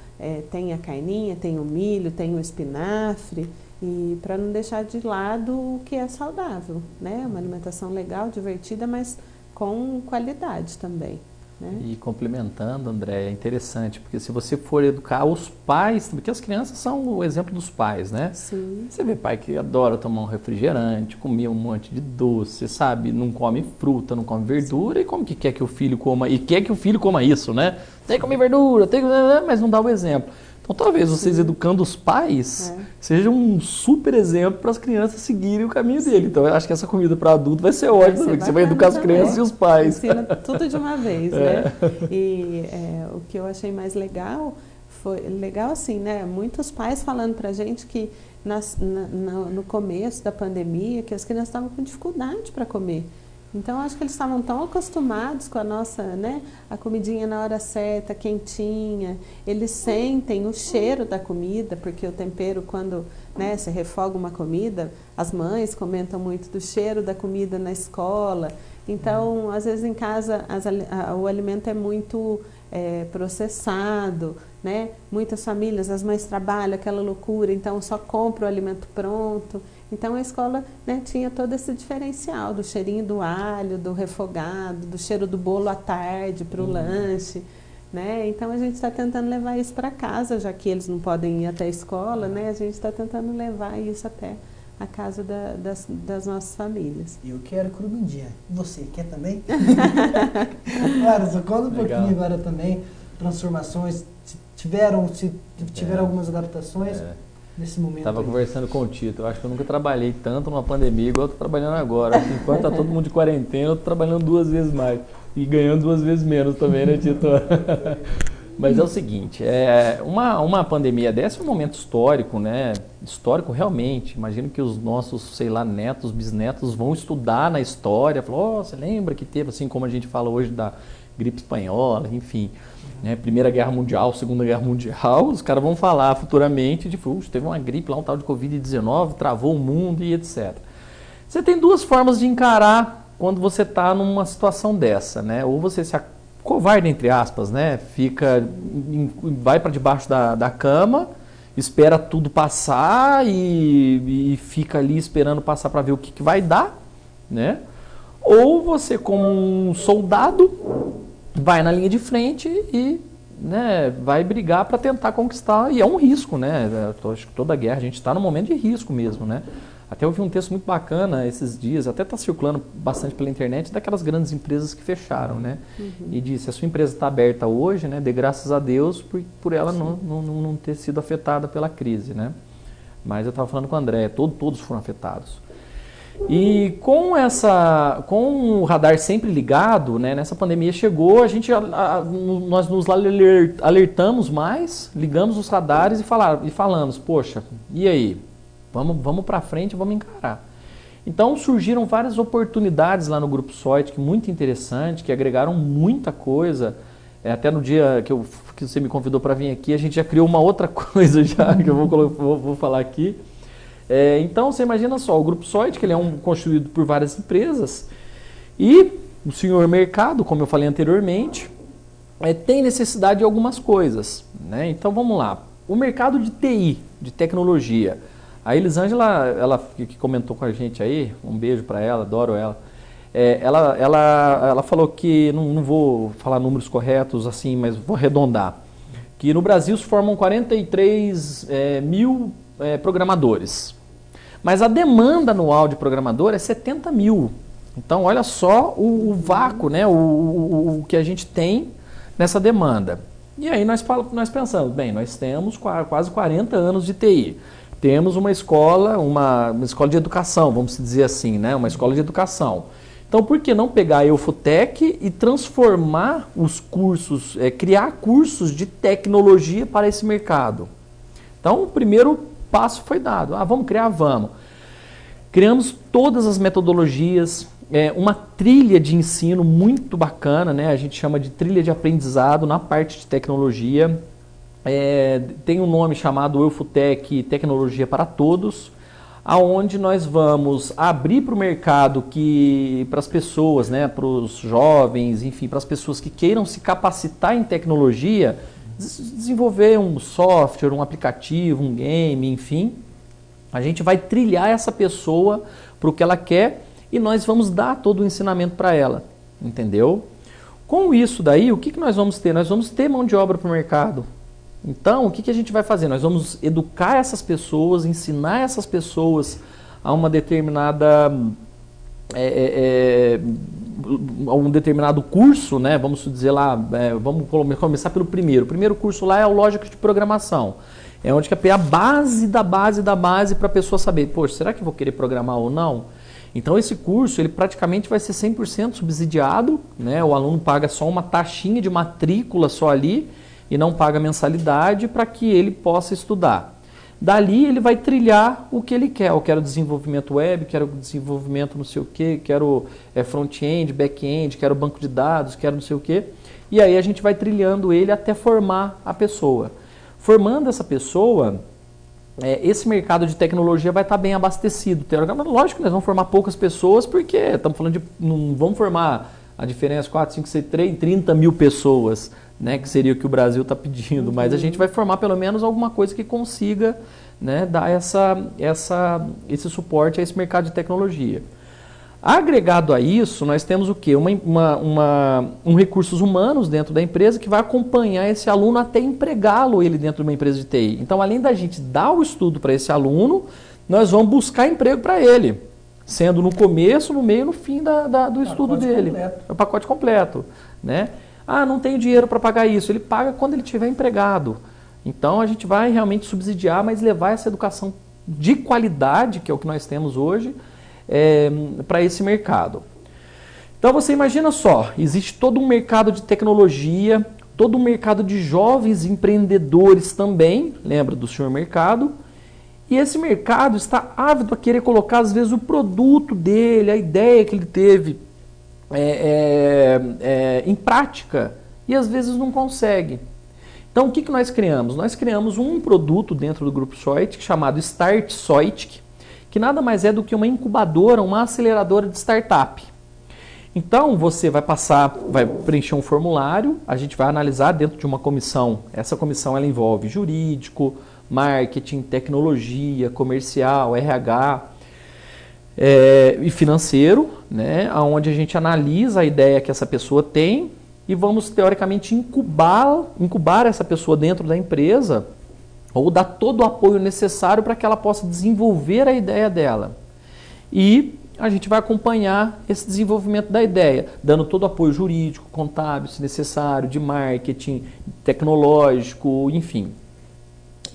tem a carninha, tem o milho, tem o espinafre, e para não deixar de lado o que é saudável, né? Uma alimentação legal, divertida, mas com qualidade também. Né? E complementando, André, é interessante, porque se você for educar os pais, porque as crianças são o exemplo dos pais, né? Sim. Você vê pai que adora tomar um refrigerante, comer um monte de doce, sabe? Não come fruta, não come verdura, e como que quer que o filho coma? E quer que o filho coma isso, né? Tem que comer verdura, tem que... mas não dá o exemplo. Então, talvez vocês educando os pais seja um super exemplo para as crianças seguirem o caminho dele. Então, eu acho que essa comida para adulto vai ser ótima, porque você vai educar as crianças e os pais. Ensina tudo de uma vez, né? E o que eu achei mais legal foi, legal assim, né? Muitos pais falando para a gente que no começo da pandemia, que as crianças estavam com dificuldade para comer. Então, acho que eles estavam tão acostumados com a nossa, né, a comidinha na hora certa, quentinha. Eles sentem o cheiro da comida, porque o tempero, quando, né, você refoga uma comida, as mães comentam muito do cheiro da comida na escola. Então, às vezes em casa o alimento é muito processado, né? Muitas famílias, as mães trabalham, aquela loucura, então só compra o alimento pronto. Então a escola, né, tinha todo esse diferencial do cheirinho do alho, do refogado, do cheiro do bolo à tarde para o lanche, né? Então a gente está tentando levar isso para casa, já que eles não podem ir até a escola, né? A gente está tentando levar isso até a casa das nossas famílias. Eu quero curumindinha. Você quer também? Claro, só conta um pouquinho agora também, transformações, se tiveram algumas adaptações nesse momento. Estava conversando com o Tito, eu acho que eu nunca trabalhei tanto numa pandemia igual eu estou trabalhando agora. Enquanto está todo mundo de quarentena, eu estou trabalhando 2 vezes mais e ganhando 2 vezes menos também, né, Tito? Mas é o seguinte, uma pandemia dessa é um momento histórico, né? Histórico realmente. Imagino que os nossos, sei lá, netos, bisnetos vão estudar na história. Falar, você lembra que teve, assim como a gente fala hoje da gripe espanhola, enfim, né? Primeira Guerra Mundial, Segunda Guerra Mundial, os caras vão falar futuramente de, teve uma gripe lá, um tal de Covid-19, travou o mundo e etc. Você tem 2 formas de encarar quando você está numa situação dessa, né? Ou você se covarde, entre aspas, né? Vai para debaixo da cama, espera tudo passar e fica ali esperando passar para ver o que vai dar, né? Ou você, como um soldado, vai na linha de frente e, né, vai brigar para tentar conquistar, e é um risco, né? Acho que toda guerra a gente está num momento de risco mesmo, né? Até eu vi um texto muito bacana esses dias, até está circulando bastante pela internet, daquelas grandes empresas que fecharam, né? E disse, a sua empresa está aberta hoje, né? Dê graças a Deus por ela não ter sido afetada pela crise, né? Mas eu estava falando com o André, todos foram afetados. E com o radar sempre ligado, né, nessa pandemia chegou, nós nos alertamos mais, ligamos os radares e falamos, poxa, e aí? Vamos para frente, vamos encarar. Então surgiram várias oportunidades lá no Grupo Soit, que muito interessante, que agregaram muita coisa. Até no dia que você me convidou para vir aqui, a gente já criou uma outra coisa já, que eu vou falar aqui. Então você imagina só, o Grupo Soit, que ele é construído por várias empresas, e o senhor mercado, como eu falei anteriormente, tem necessidade de algumas coisas, né? Então vamos lá. O mercado de TI, de tecnologia. A Elisângela, ela que comentou com a gente aí, um beijo para ela, adoro ela. Ela falou que, não vou falar números corretos assim, mas vou arredondar, que no Brasil se formam 43 mil programadores. Mas a demanda anual de programador é 70 mil. Então, olha só o vácuo, né? o que a gente tem nessa demanda. E aí nós pensamos, bem, nós temos quase 40 anos de TI. Temos uma escola de educação, vamos dizer assim, né? Uma escola de educação. Então, por que não pegar a Eufotec e transformar os cursos, criar cursos de tecnologia para esse mercado? Então, o primeiro passo foi dado. Vamos criar? Vamos. Criamos todas as metodologias, uma trilha de ensino muito bacana, né? A gente chama de trilha de aprendizado na parte de tecnologia. Tem um nome chamado Eufotec Tecnologia para Todos, aonde nós vamos abrir para o mercado, para as pessoas, né? Para os jovens, enfim, para as pessoas que queiram se capacitar em tecnologia, desenvolver um software, um aplicativo, um game, enfim. A gente vai trilhar essa pessoa para o que ela quer e nós vamos dar todo o ensinamento para ela, entendeu? Com isso daí, o que nós vamos ter? Nós vamos ter mão de obra para o mercado. Então, o que a gente vai fazer? Nós vamos educar essas pessoas, ensinar essas pessoas a uma determinada... a um determinado curso, né? Vamos dizer lá, vamos começar pelo primeiro. O primeiro curso lá é o Lógica de Programação. É onde que é a base da base da base para a pessoa saber, poxa, será que eu vou querer programar ou não? Então esse curso, ele praticamente vai ser 100% subsidiado, né? O aluno paga só uma taxinha de matrícula só ali e não paga mensalidade para que ele possa estudar. Dali ele vai trilhar o que ele quer. Eu quero desenvolvimento web, quero desenvolvimento não sei o que, quero front-end, back-end, quero banco de dados, quero não sei o que. E aí a gente vai trilhando ele até formar a pessoa. Formando essa pessoa, esse mercado de tecnologia vai estar bem abastecido. Lógico que nós vamos formar poucas pessoas, porque estamos falando de... Não vamos formar a diferença 4, 5, 6, 3, 30 mil pessoas, né, que seria o que o Brasil está pedindo, mas a gente vai formar pelo menos alguma coisa que consiga, né, dar esse suporte a esse mercado de tecnologia. Agregado a isso, nós temos o quê? Um recursos humanos dentro da empresa que vai acompanhar esse aluno até empregá-lo ele dentro de uma empresa de TI. Então, além da gente dar o estudo para esse aluno, nós vamos buscar emprego para ele, sendo no começo, no meio e no fim do estudo dele. É o pacote completo, né? Ah, não tenho dinheiro para pagar isso. Ele paga quando ele estiver empregado. Então, a gente vai realmente subsidiar, mas levar essa educação de qualidade, que é o que nós temos hoje, para esse mercado. Então, você imagina só, existe todo um mercado de tecnologia, todo um mercado de jovens empreendedores também, lembra do senhor mercado, e esse mercado está ávido a querer colocar, às vezes, o produto dele, a ideia que ele teve, em prática e às vezes não consegue. Então o que nós criamos? Nós criamos um produto dentro do Grupo Soitic chamado Start Soitic, que nada mais é do que uma incubadora, uma aceleradora de startup. Então você vai preencher um formulário, a gente vai analisar dentro de uma comissão. Essa comissão ela envolve jurídico, marketing, tecnologia, comercial, RH, e financeiro, né, onde a gente analisa a ideia que essa pessoa tem e vamos, teoricamente, incubar essa pessoa dentro da empresa ou dar todo o apoio necessário para que ela possa desenvolver a ideia dela. E a gente vai acompanhar esse desenvolvimento da ideia, dando todo o apoio jurídico, contábil, se necessário, de marketing, tecnológico, enfim.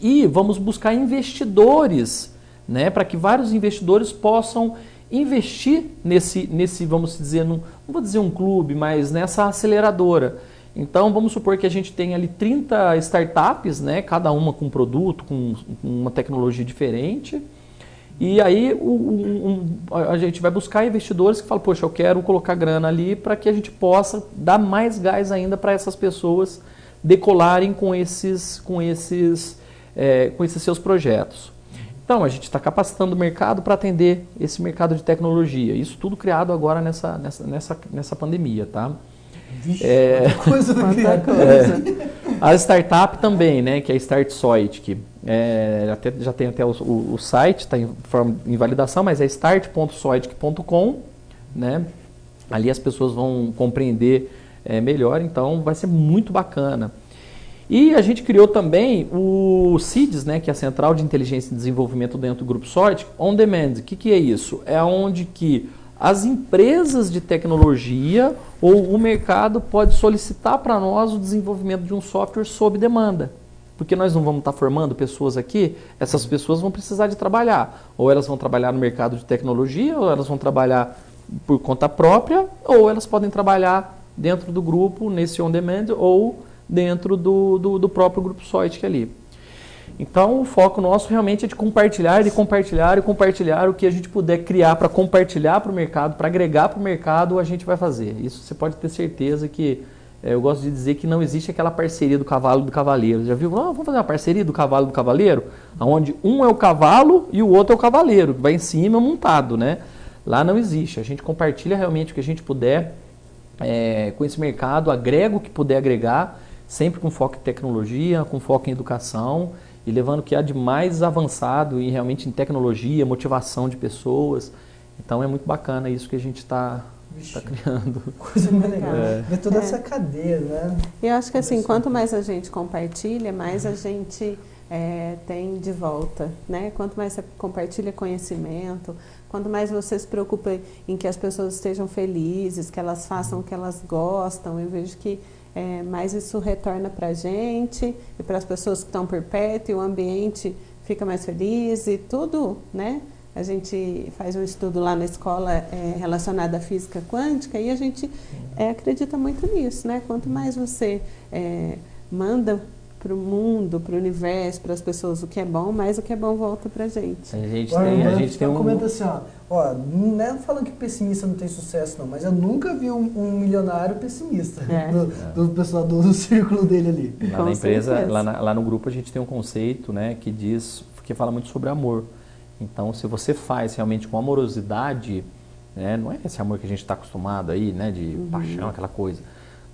E vamos buscar investidores, né, para que vários investidores possam investir nesse vamos dizer, não vou dizer um clube, mas nessa aceleradora. Então, vamos supor que a gente tem ali 30 startups, né, cada uma com um produto, com uma tecnologia diferente, e aí a gente vai buscar investidores que falam, poxa, eu quero colocar grana ali para que a gente possa dar mais gás ainda para essas pessoas decolarem com esses seus projetos. Então, a gente está capacitando o mercado para atender esse mercado de tecnologia. Isso tudo criado agora nessa pandemia, tá? Vixe, coisa do criado. A startup também, né, que é a Start Soitic. Já tem até o site, está em validação, mas é start.soitic.com, né? Ali as pessoas vão compreender melhor, então vai ser muito bacana. E a gente criou também o CIDES, né, que é a Central de Inteligência e Desenvolvimento dentro do Grupo Soitic, On Demand. O que é isso? É onde que as empresas de tecnologia ou o mercado pode solicitar para nós o desenvolvimento de um software sob demanda. Porque nós não vamos estar formando pessoas aqui, essas pessoas vão precisar de trabalhar. Ou elas vão trabalhar no mercado de tecnologia, ou elas vão trabalhar por conta própria, ou elas podem trabalhar dentro do grupo, nesse On Demand, ou dentro do próprio Grupo Soitic ali. Então, o foco nosso realmente é de compartilhar o que a gente puder criar para compartilhar para o mercado, para agregar para o mercado, a gente vai fazer. Isso você pode ter certeza que, eu gosto de dizer que não existe aquela parceria do cavalo e do cavaleiro. Já viu? Vamos fazer uma parceria do cavalo e do cavaleiro? Onde um é o cavalo e o outro é o cavaleiro, que vai em cima montado, né? Lá não existe. A gente compartilha realmente o que a gente puder com esse mercado, agrega o que puder agregar, sempre com foco em tecnologia, com foco em educação e levando o que há de mais avançado e realmente em tecnologia, motivação de pessoas. Então é muito bacana isso que a gente está criando. Coisa mais legal. Ver toda essa cadeia, né? Eu acho que assim, quanto mais a gente compartilha, mais a gente tem de volta, né? Quanto mais você compartilha conhecimento, quanto mais você se preocupa em que as pessoas estejam felizes, que elas façam o que elas gostam, eu vejo que mais isso retorna para a gente e para as pessoas que estão por perto, e o ambiente fica mais feliz e tudo, né? A gente faz um estudo lá na escola relacionado à física quântica e a gente acredita muito nisso, né? Quanto mais você manda para o mundo, para o universo, para as pessoas o que é bom, mais o que é bom volta para a gente. A gente tem um... Comenta assim, ó, não é falando que pessimista não tem sucesso não, mas eu nunca vi um milionário pessimista do pessoal do círculo dele ali. Lá na empresa, lá no grupo a gente tem um conceito, né, que fala muito sobre amor. Então, se você faz realmente com amorosidade, né, não é esse amor que a gente está acostumado aí, né, de paixão, aquela coisa.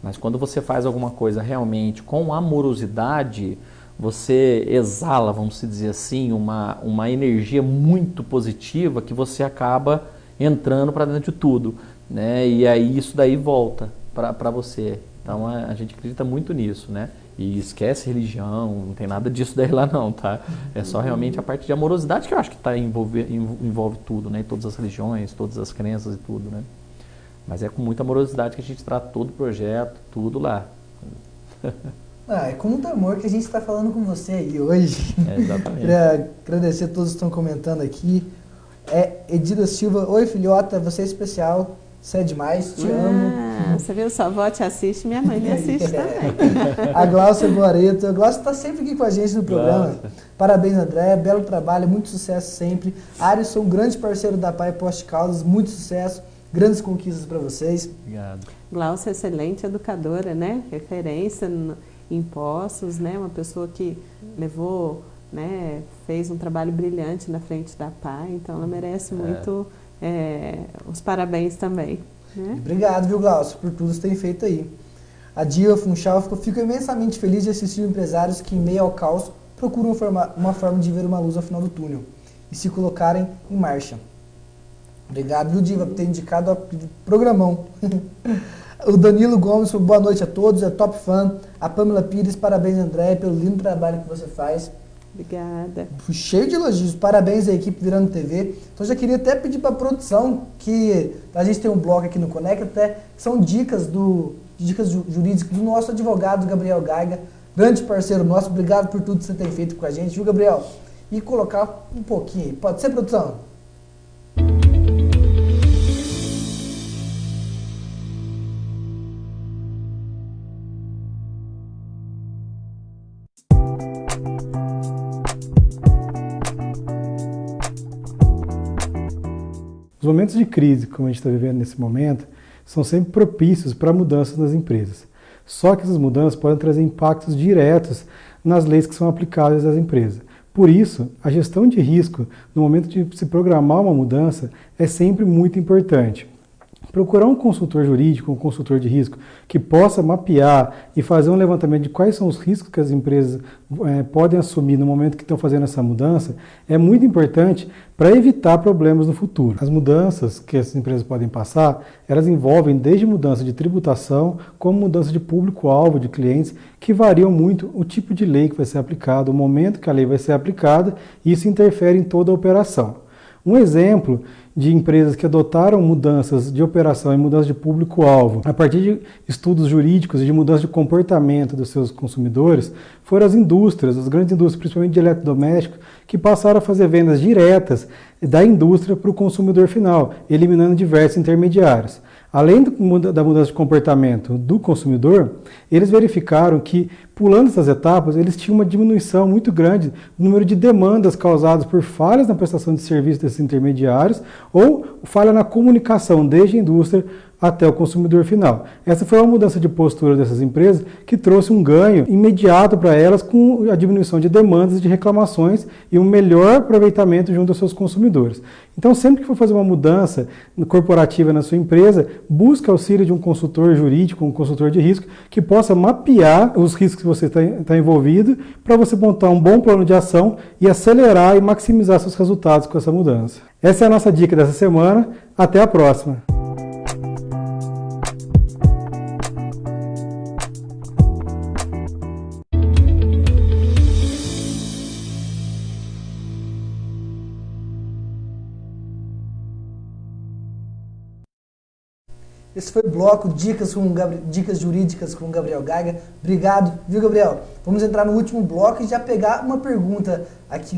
Mas quando você faz alguma coisa realmente com amorosidade, você exala, vamos dizer assim, uma energia muito positiva que você acaba entrando para dentro de tudo, né? E aí isso daí volta para você. Então a gente acredita muito nisso, né? E esquece religião, não tem nada disso daí lá não, tá? É só realmente a parte de amorosidade que eu acho que envolve tudo, né? Todas as religiões, todas as crenças e tudo, né? Mas é com muita amorosidade que a gente trata todo o projeto, tudo lá. É com muito amor que a gente está falando com você aí hoje. Exatamente. Queria agradecer a todos que estão comentando aqui. Edida Silva, oi filhota, você é especial, você é demais, te amo. Você viu, sua avó te assiste, minha mãe me assiste também. A Glaucia Boareto, a Glaucia está sempre aqui com a gente no programa. Glaucia. Parabéns, André, belo trabalho, muito sucesso sempre. Alisson, grande parceiro da Pai Poste Caldas, muito sucesso. Grandes conquistas para vocês. Obrigado. Glaucia, excelente educadora, né? Referência em Poços, né? Uma pessoa que levou, né? Fez um trabalho brilhante na frente da PAI, então ela merece muito os parabéns também. Né? Obrigado, viu, Glaucia, por tudo que você tem feito aí. A Diva Funchal fico imensamente feliz de assistir empresários que, em meio ao caos, procuram uma forma de ver uma luz ao final do túnel e se colocarem em marcha. Obrigado, viu, Diva, por ter indicado o programão. O Danilo Gomes, boa noite a todos, é top fã. A Pamela Pires, parabéns, André, pelo lindo trabalho que você faz. Obrigada. Cheio de elogios, parabéns à equipe Virando TV. Então já queria até pedir para a produção, que a gente tem um blog aqui no Conecta, que são dicas jurídicas do nosso advogado Gabriel Gaiga, grande parceiro nosso. Obrigado por tudo que você tem feito com a gente, viu, Gabriel? E colocar um pouquinho aí. Pode ser, produção? Os momentos de crise, como a gente está vivendo nesse momento, são sempre propícios para mudanças nas empresas. Só que essas mudanças podem trazer impactos diretos nas leis que são aplicáveis às empresas. Por isso, a gestão de risco, no momento de se programar uma mudança, é sempre muito importante. Procurar um consultor jurídico, um consultor de risco, que possa mapear e fazer um levantamento de quais são os riscos que as empresas podem assumir no momento que estão fazendo essa mudança, é muito importante para evitar problemas no futuro. As mudanças que essas empresas podem passar, elas envolvem desde mudança de tributação, como mudança de público-alvo de clientes, que variam muito o tipo de lei que vai ser aplicada, o momento que a lei vai ser aplicada, e isso interfere em toda a operação. Um exemplo de empresas que adotaram mudanças de operação e mudanças de público-alvo a partir de estudos jurídicos e de mudança de comportamento dos seus consumidores foram as indústrias, as grandes indústrias, principalmente de eletrodomésticos, que passaram a fazer vendas diretas da indústria para o consumidor final, eliminando diversos intermediários. Além da mudança de comportamento do consumidor, eles verificaram que, pulando essas etapas, eles tinham uma diminuição muito grande no número de demandas causadas por falhas na prestação de serviço desses intermediários ou falha na comunicação desde a indústria até o consumidor final. Essa foi uma mudança de postura dessas empresas que trouxe um ganho imediato para elas com a diminuição de demandas e de reclamações e um melhor aproveitamento junto aos seus consumidores. Então, sempre que for fazer uma mudança corporativa na sua empresa, busque auxílio de um consultor jurídico, um consultor de risco, que possa mapear os riscos que você está envolvido para você montar um bom plano de ação e acelerar e maximizar seus resultados com essa mudança. Essa é a nossa dica dessa semana. Até a próxima! Esse foi o bloco Dicas Jurídicas com o Gabriel Gaiga. Obrigado, viu, Gabriel? Vamos entrar no último bloco e já pegar uma pergunta aqui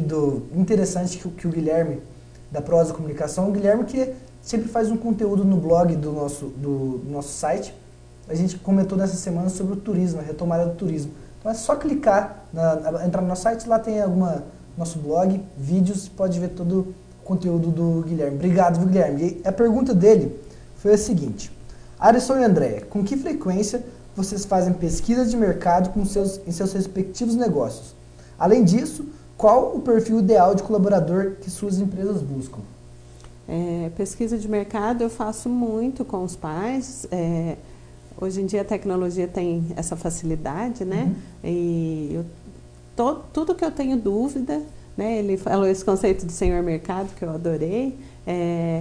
interessante que o Guilherme, da Prosa Comunicação, o Guilherme que sempre faz um conteúdo no blog do nosso site. A gente comentou nessa semana sobre o turismo, a retomada do turismo. Então é só clicar, entrar no nosso site, lá tem nosso blog, vídeos, pode ver todo o conteúdo do Guilherme. Obrigado, viu, Guilherme? E a pergunta dele foi a seguinte: Alisson e Andréia, com que frequência vocês fazem pesquisa de mercado em seus respectivos negócios? Além disso, qual o perfil ideal de colaborador que suas empresas buscam? Pesquisa de mercado eu faço muito com os pais. Hoje em dia a tecnologia tem essa facilidade, né? E tudo que eu tenho dúvida, né? Ele falou esse conceito de senhor mercado que eu adorei.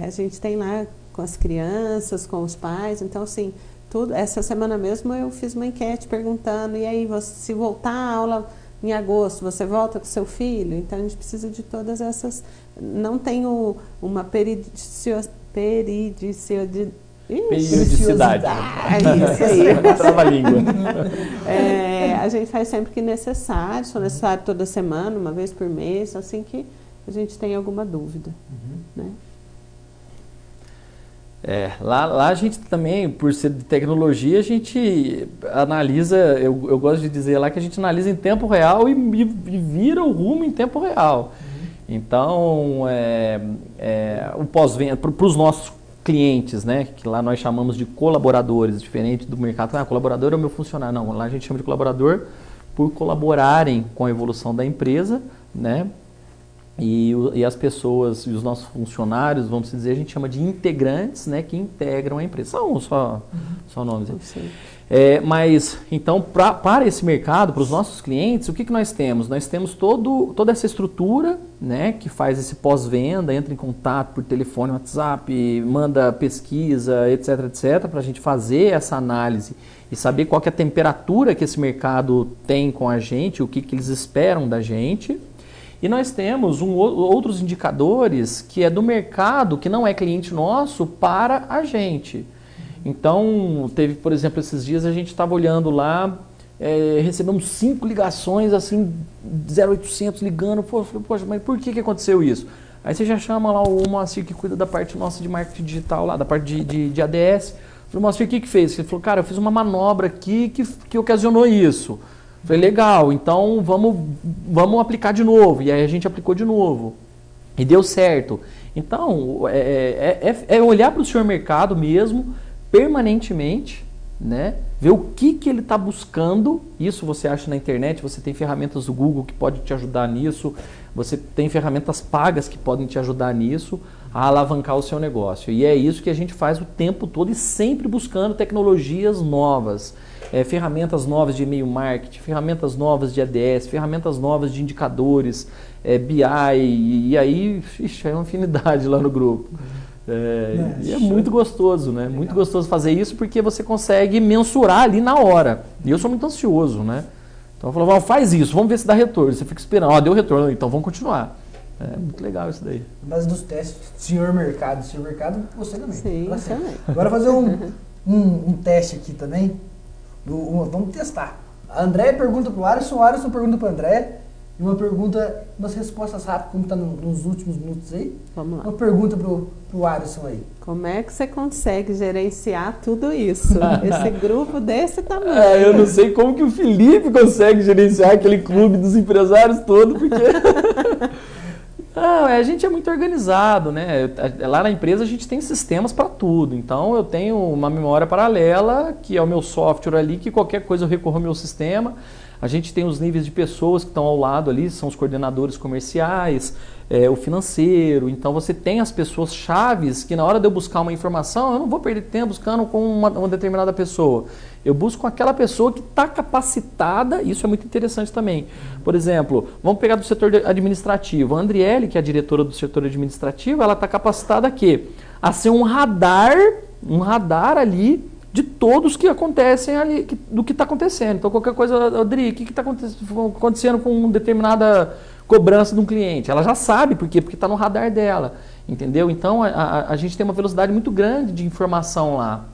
A gente tem lá com as crianças, com os pais. Então, assim, essa semana mesmo eu fiz uma enquete perguntando, e aí, se voltar à aula em agosto, você volta com seu filho? Então, a gente precisa de todas essas... Não tenho uma periodicidade. Isso aí. Trava-língua. A gente faz sempre que necessário, se for necessário toda semana, uma vez por mês, assim que a gente tem alguma dúvida, né? Lá a gente também, por ser de tecnologia, a gente analisa, eu gosto de dizer lá que a gente analisa em tempo real e vira o rumo em tempo real. Então, o pós-venda, para os nossos clientes, né, que lá nós chamamos de colaboradores, diferente do mercado, colaborador é o meu funcionário. Não, lá a gente chama de colaborador por colaborarem com a evolução da empresa, né? E as pessoas, e os nossos funcionários, vamos dizer, a gente chama de integrantes, né, que integram a empresa. São só nomes. Mas, então, para esse mercado, para os nossos clientes, o que nós temos? Nós temos toda essa estrutura, né, que faz esse pós-venda, entra em contato por telefone, WhatsApp, manda pesquisa, etc, etc, para a gente fazer essa análise e saber qual que é a temperatura que esse mercado tem com a gente, o que eles esperam da gente. E nós temos outros indicadores que é do mercado, que não é cliente nosso, para a gente. Então, teve, por exemplo, esses dias a gente estava olhando lá, recebemos 5 ligações, assim, 0800 ligando, poxa, mas por que aconteceu isso? Aí você já chama lá o Moacir, que cuida da parte nossa de marketing digital, lá da parte de ADS. Falei, Moacir, o que fez? Ele falou, cara, eu fiz uma manobra aqui que ocasionou isso. Falei, legal, então vamos aplicar de novo. E aí a gente aplicou de novo. E deu certo. Então, é olhar para o senhor mercado mesmo, permanentemente, né? Ver o que ele está buscando. Isso você acha na internet, você tem ferramentas do Google que podem te ajudar nisso. Você tem ferramentas pagas que podem te ajudar nisso, a alavancar o seu negócio. E é isso que a gente faz o tempo todo e sempre buscando tecnologias novas. Ferramentas novas de e-mail marketing, ferramentas novas de ADS, ferramentas novas de indicadores, BI, e aí é uma infinidade lá no grupo. E é muito gostoso, né? Legal. Muito gostoso fazer isso porque você consegue mensurar ali na hora. E eu sou muito ansioso, né? Então eu falo, faz isso, vamos ver se dá retorno. Você fica esperando, deu retorno, então vamos continuar. É muito legal isso daí. Mas dos testes, senhor mercado, você também. Sim, também. Agora fazer um teste aqui também. Vamos testar. A Andréia pergunta pro Alisson, o Alisson pergunta pro André, Uma pergunta, umas respostas rápidas, como está nos últimos minutos aí. Vamos lá. Uma pergunta pro Alisson aí. Como é que você consegue gerenciar tudo isso? Esse grupo desse tamanho? Eu não sei como que o Felipe consegue gerenciar aquele clube dos empresários todo, porque... Não, a gente é muito organizado, né? Lá na empresa a gente tem sistemas para tudo. Então eu tenho uma memória paralela, que é o meu software ali, que qualquer coisa eu recorro ao meu sistema. A gente tem os níveis de pessoas que estão ao lado ali, são os coordenadores comerciais, o financeiro. Então você tem as pessoas chaves que na hora de eu buscar uma informação, eu não vou perder tempo buscando com uma determinada pessoa. Eu busco aquela pessoa que está capacitada, isso é muito interessante também. Por exemplo, vamos pegar do setor administrativo. A Andriele, que é a diretora do setor administrativo, ela está capacitada a quê? A ser um radar ali de todos que acontecem ali, do que está acontecendo. Então, qualquer coisa, Adri, o que está acontecendo com uma determinada cobrança de um cliente? Ela já sabe, por quê? Porque está no radar dela, entendeu? Então, a gente tem uma velocidade muito grande de informação lá.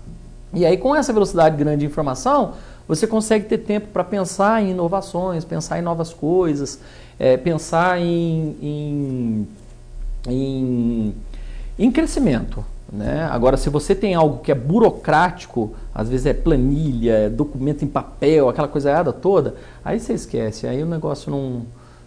E aí, com essa velocidade grande de informação, você consegue ter tempo para pensar em inovações, pensar em novas coisas, pensar em crescimento. Né? Agora, se você tem algo que é burocrático, às vezes é planilha, é documento em papel, aquela coisa toda, aí você esquece, aí o negócio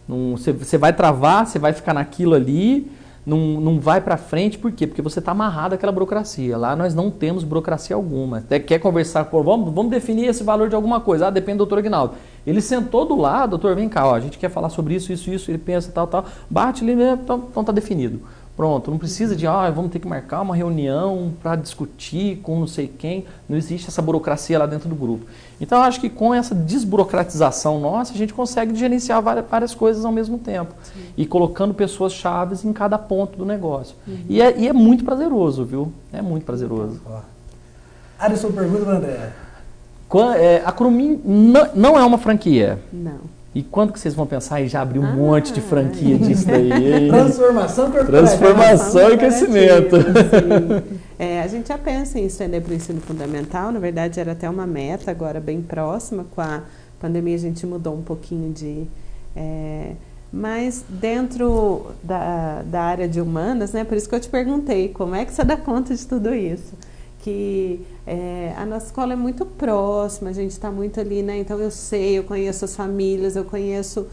você vai travar, você vai ficar naquilo ali, não vai para frente, por quê? Porque você está amarrado àquela burocracia. Lá nós não temos burocracia alguma. Até quer conversar, vamos definir esse valor de alguma coisa, depende do doutor Aguinaldo. Ele sentou do lado, doutor, vem cá, a gente quer falar sobre isso, ele pensa, tal, bate ali, então está definido. Pronto, não precisa de, vamos ter que marcar uma reunião para discutir com não sei quem. Não existe essa burocracia lá dentro do grupo. Então, eu acho que com essa desburocratização nossa, a gente consegue gerenciar várias coisas ao mesmo tempo. Sim. E colocando pessoas chaves em cada ponto do negócio. Uhum. E é muito prazeroso, viu? É muito prazeroso. Alisson, pergunta para André. A Curumim não é uma franquia. Não. E quando que vocês vão pensar em já abrir um monte de franquia disso daí? Transformação corporativa. Transformação e crescimento. A gente já pensa em estender para o ensino fundamental. Na verdade, era até uma meta agora bem próxima. Com a pandemia, a gente mudou um pouquinho mas dentro da área de humanas, né? Por isso que eu te perguntei, como é que você dá conta de tudo isso? Que a nossa escola é muito próxima, a gente está muito ali, né? Então eu conheço as famílias, eu conheço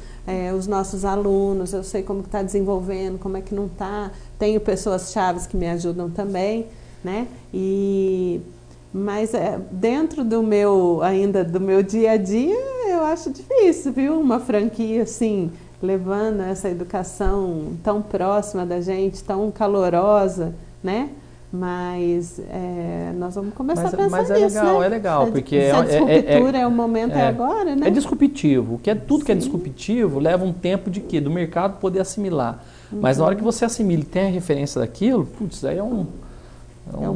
os nossos alunos, eu sei como está desenvolvendo, como é que não está. Tenho pessoas chaves que me ajudam também, né? Mas dentro do meu dia a dia, eu acho difícil, viu? Uma franquia assim, levando essa educação tão próxima da gente, tão calorosa, né? Mas nós vamos começar a pensar nisso, legal, né? é legal, porque a disruptura o momento agora, né? É disruptivo. Tudo que é disruptivo leva um tempo de quê? Do mercado poder assimilar. Uhum. Mas na hora que você assimila e tem a referência daquilo, putz, aí é um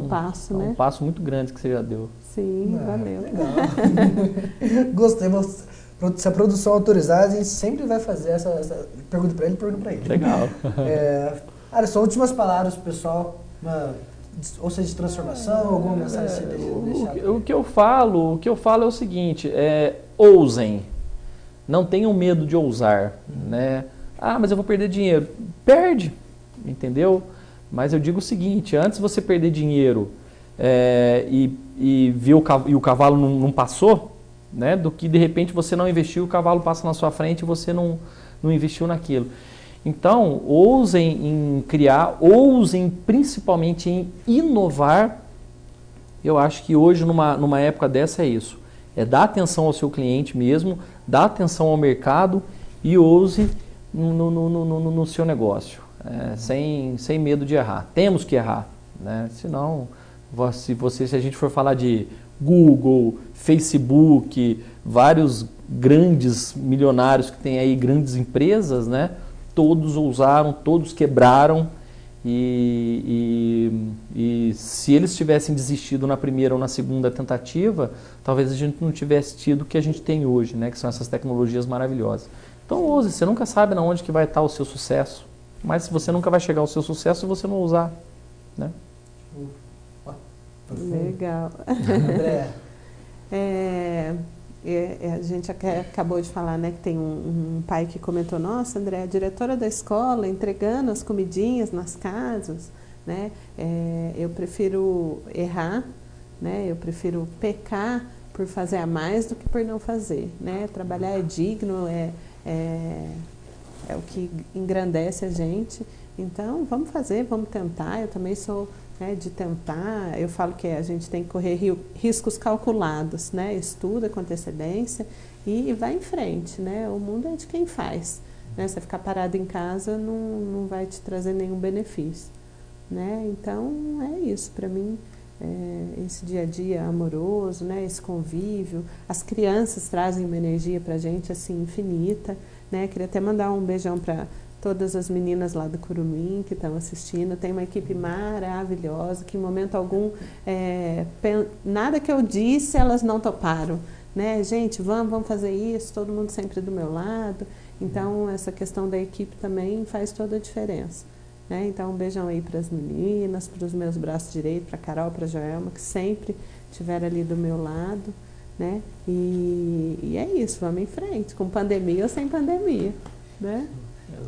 passo, né? Um passo muito grande que você já deu. Sim, valeu. Legal. Gostei. Se a produção autorizar, a gente sempre vai fazer essa pergunta para ele. Legal. Alisson, últimas palavras, pessoal. Ou seja, de transformação, alguma mensagem que você deixar? O que eu falo é o seguinte, ousem, não tenham medo de ousar, né? Mas eu vou perder dinheiro. Perde, entendeu? Mas eu digo o seguinte, antes você perder dinheiro e ver o cavalo não passou, né? Do que de repente você não investiu, o cavalo passa na sua frente e você não investiu naquilo. Então, ousem em criar, ousem principalmente em inovar. Eu acho que hoje, numa época dessa, é isso. É dar atenção ao seu cliente mesmo, dar atenção ao mercado e ouse no seu negócio, sem medo de errar. Temos que errar, né? Senão, se a gente for falar de Google, Facebook, vários grandes milionários que têm aí grandes empresas, né? Todos ousaram, todos quebraram e se eles tivessem desistido na primeira ou na segunda tentativa, talvez a gente não tivesse tido o que a gente tem hoje, né? Que são essas tecnologias maravilhosas. Então ouse, você nunca sabe onde que vai estar o seu sucesso, mas você nunca vai chegar ao seu sucesso se você não ousar, né? Legal. André. A gente acabou de falar, né, que tem um pai que comentou, nossa, André, a diretora da escola entregando as comidinhas nas casas, né? Eu prefiro errar, né? Eu prefiro pecar por fazer a mais do que por não fazer, né? Trabalhar é digno, é o que engrandece a gente. Então, vamos fazer, vamos tentar. Eu também sou, né, de tentar. Eu falo que a gente tem que correr riscos calculados, né? Estuda com antecedência e vai em frente, né? O mundo é de quem faz, né? Você ficar parado em casa não vai te trazer nenhum benefício, né? Então, é isso. Para mim, esse dia a dia amoroso, né? Esse convívio. As crianças trazem uma energia para a gente, assim, infinita, né? Queria até mandar um beijão para todas as meninas lá do Curumim que estão assistindo. Tem uma equipe maravilhosa, que em momento algum, nada que eu disse, elas não toparam, né? Gente, vamos fazer isso, todo mundo sempre do meu lado. Então, essa questão da equipe também faz toda a diferença, né? Então, um beijão aí para as meninas, para os meus braços direitos, para a Carol, para a Joelma, que sempre estiveram ali do meu lado, né? E é isso, vamos em frente, com pandemia ou sem pandemia, né?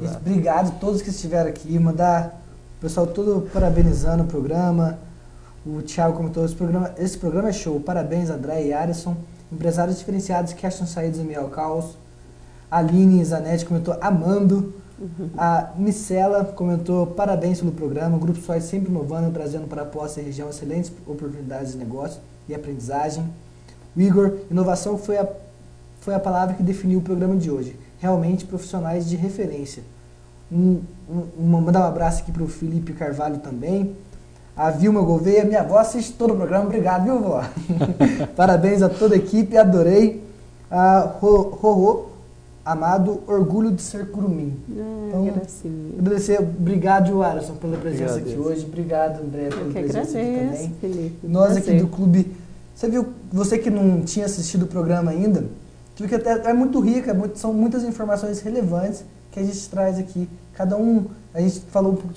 Exato. Obrigado a todos que estiveram aqui, mandar o pessoal todo parabenizando o programa. O Thiago comentou, esse programa é show, parabéns André e Arisson, empresários diferenciados que acham saídas em meio ao caos. A Aline Zanetti comentou, amando. A Micela comentou, parabéns pelo programa, o Grupo Sois sempre inovando, trazendo para a Poça e região excelentes oportunidades de negócio e aprendizagem. O Igor, inovação foi a palavra que definiu o programa de hoje. Realmente profissionais de referência. Mandar um abraço aqui para o Felipe Carvalho também. A Vilma Gouveia, minha avó assiste todo o programa, obrigado, viu, vó? Parabéns a toda a equipe, adorei. A Rorô Amado, orgulho de ser Curumim. Então, agradecer, obrigado, Arisson, pela presença aqui hoje. Obrigado, André, pela presença aqui também. Felipe, nós aqui do clube, você que não tinha assistido o programa ainda, viu que até é muito rica, são muitas informações relevantes que a gente traz aqui. Cada um, a gente falou um pouco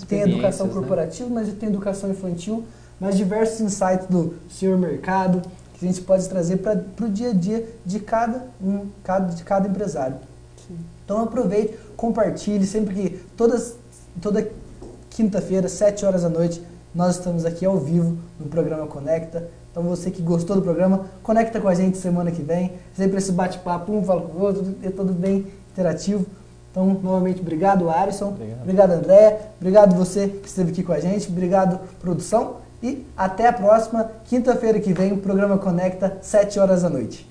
tem educação corporativa, né? Mas tem educação infantil, mas diversos insights do senhor mercado que a gente pode trazer para o dia a dia de cada empresário. Sim. Então aproveite, compartilhe, sempre que toda quinta-feira, 7 horas da noite, nós estamos aqui ao vivo no programa Conecta. Então você que gostou do programa, conecta com a gente semana que vem. Sempre esse bate-papo, um fala com o outro, é tudo bem interativo. Então, novamente, obrigado, Arisson. Obrigado, André. Obrigado você que esteve aqui com a gente. Obrigado, produção. E até a próxima quinta-feira que vem, o programa Conecta, 7 horas da noite.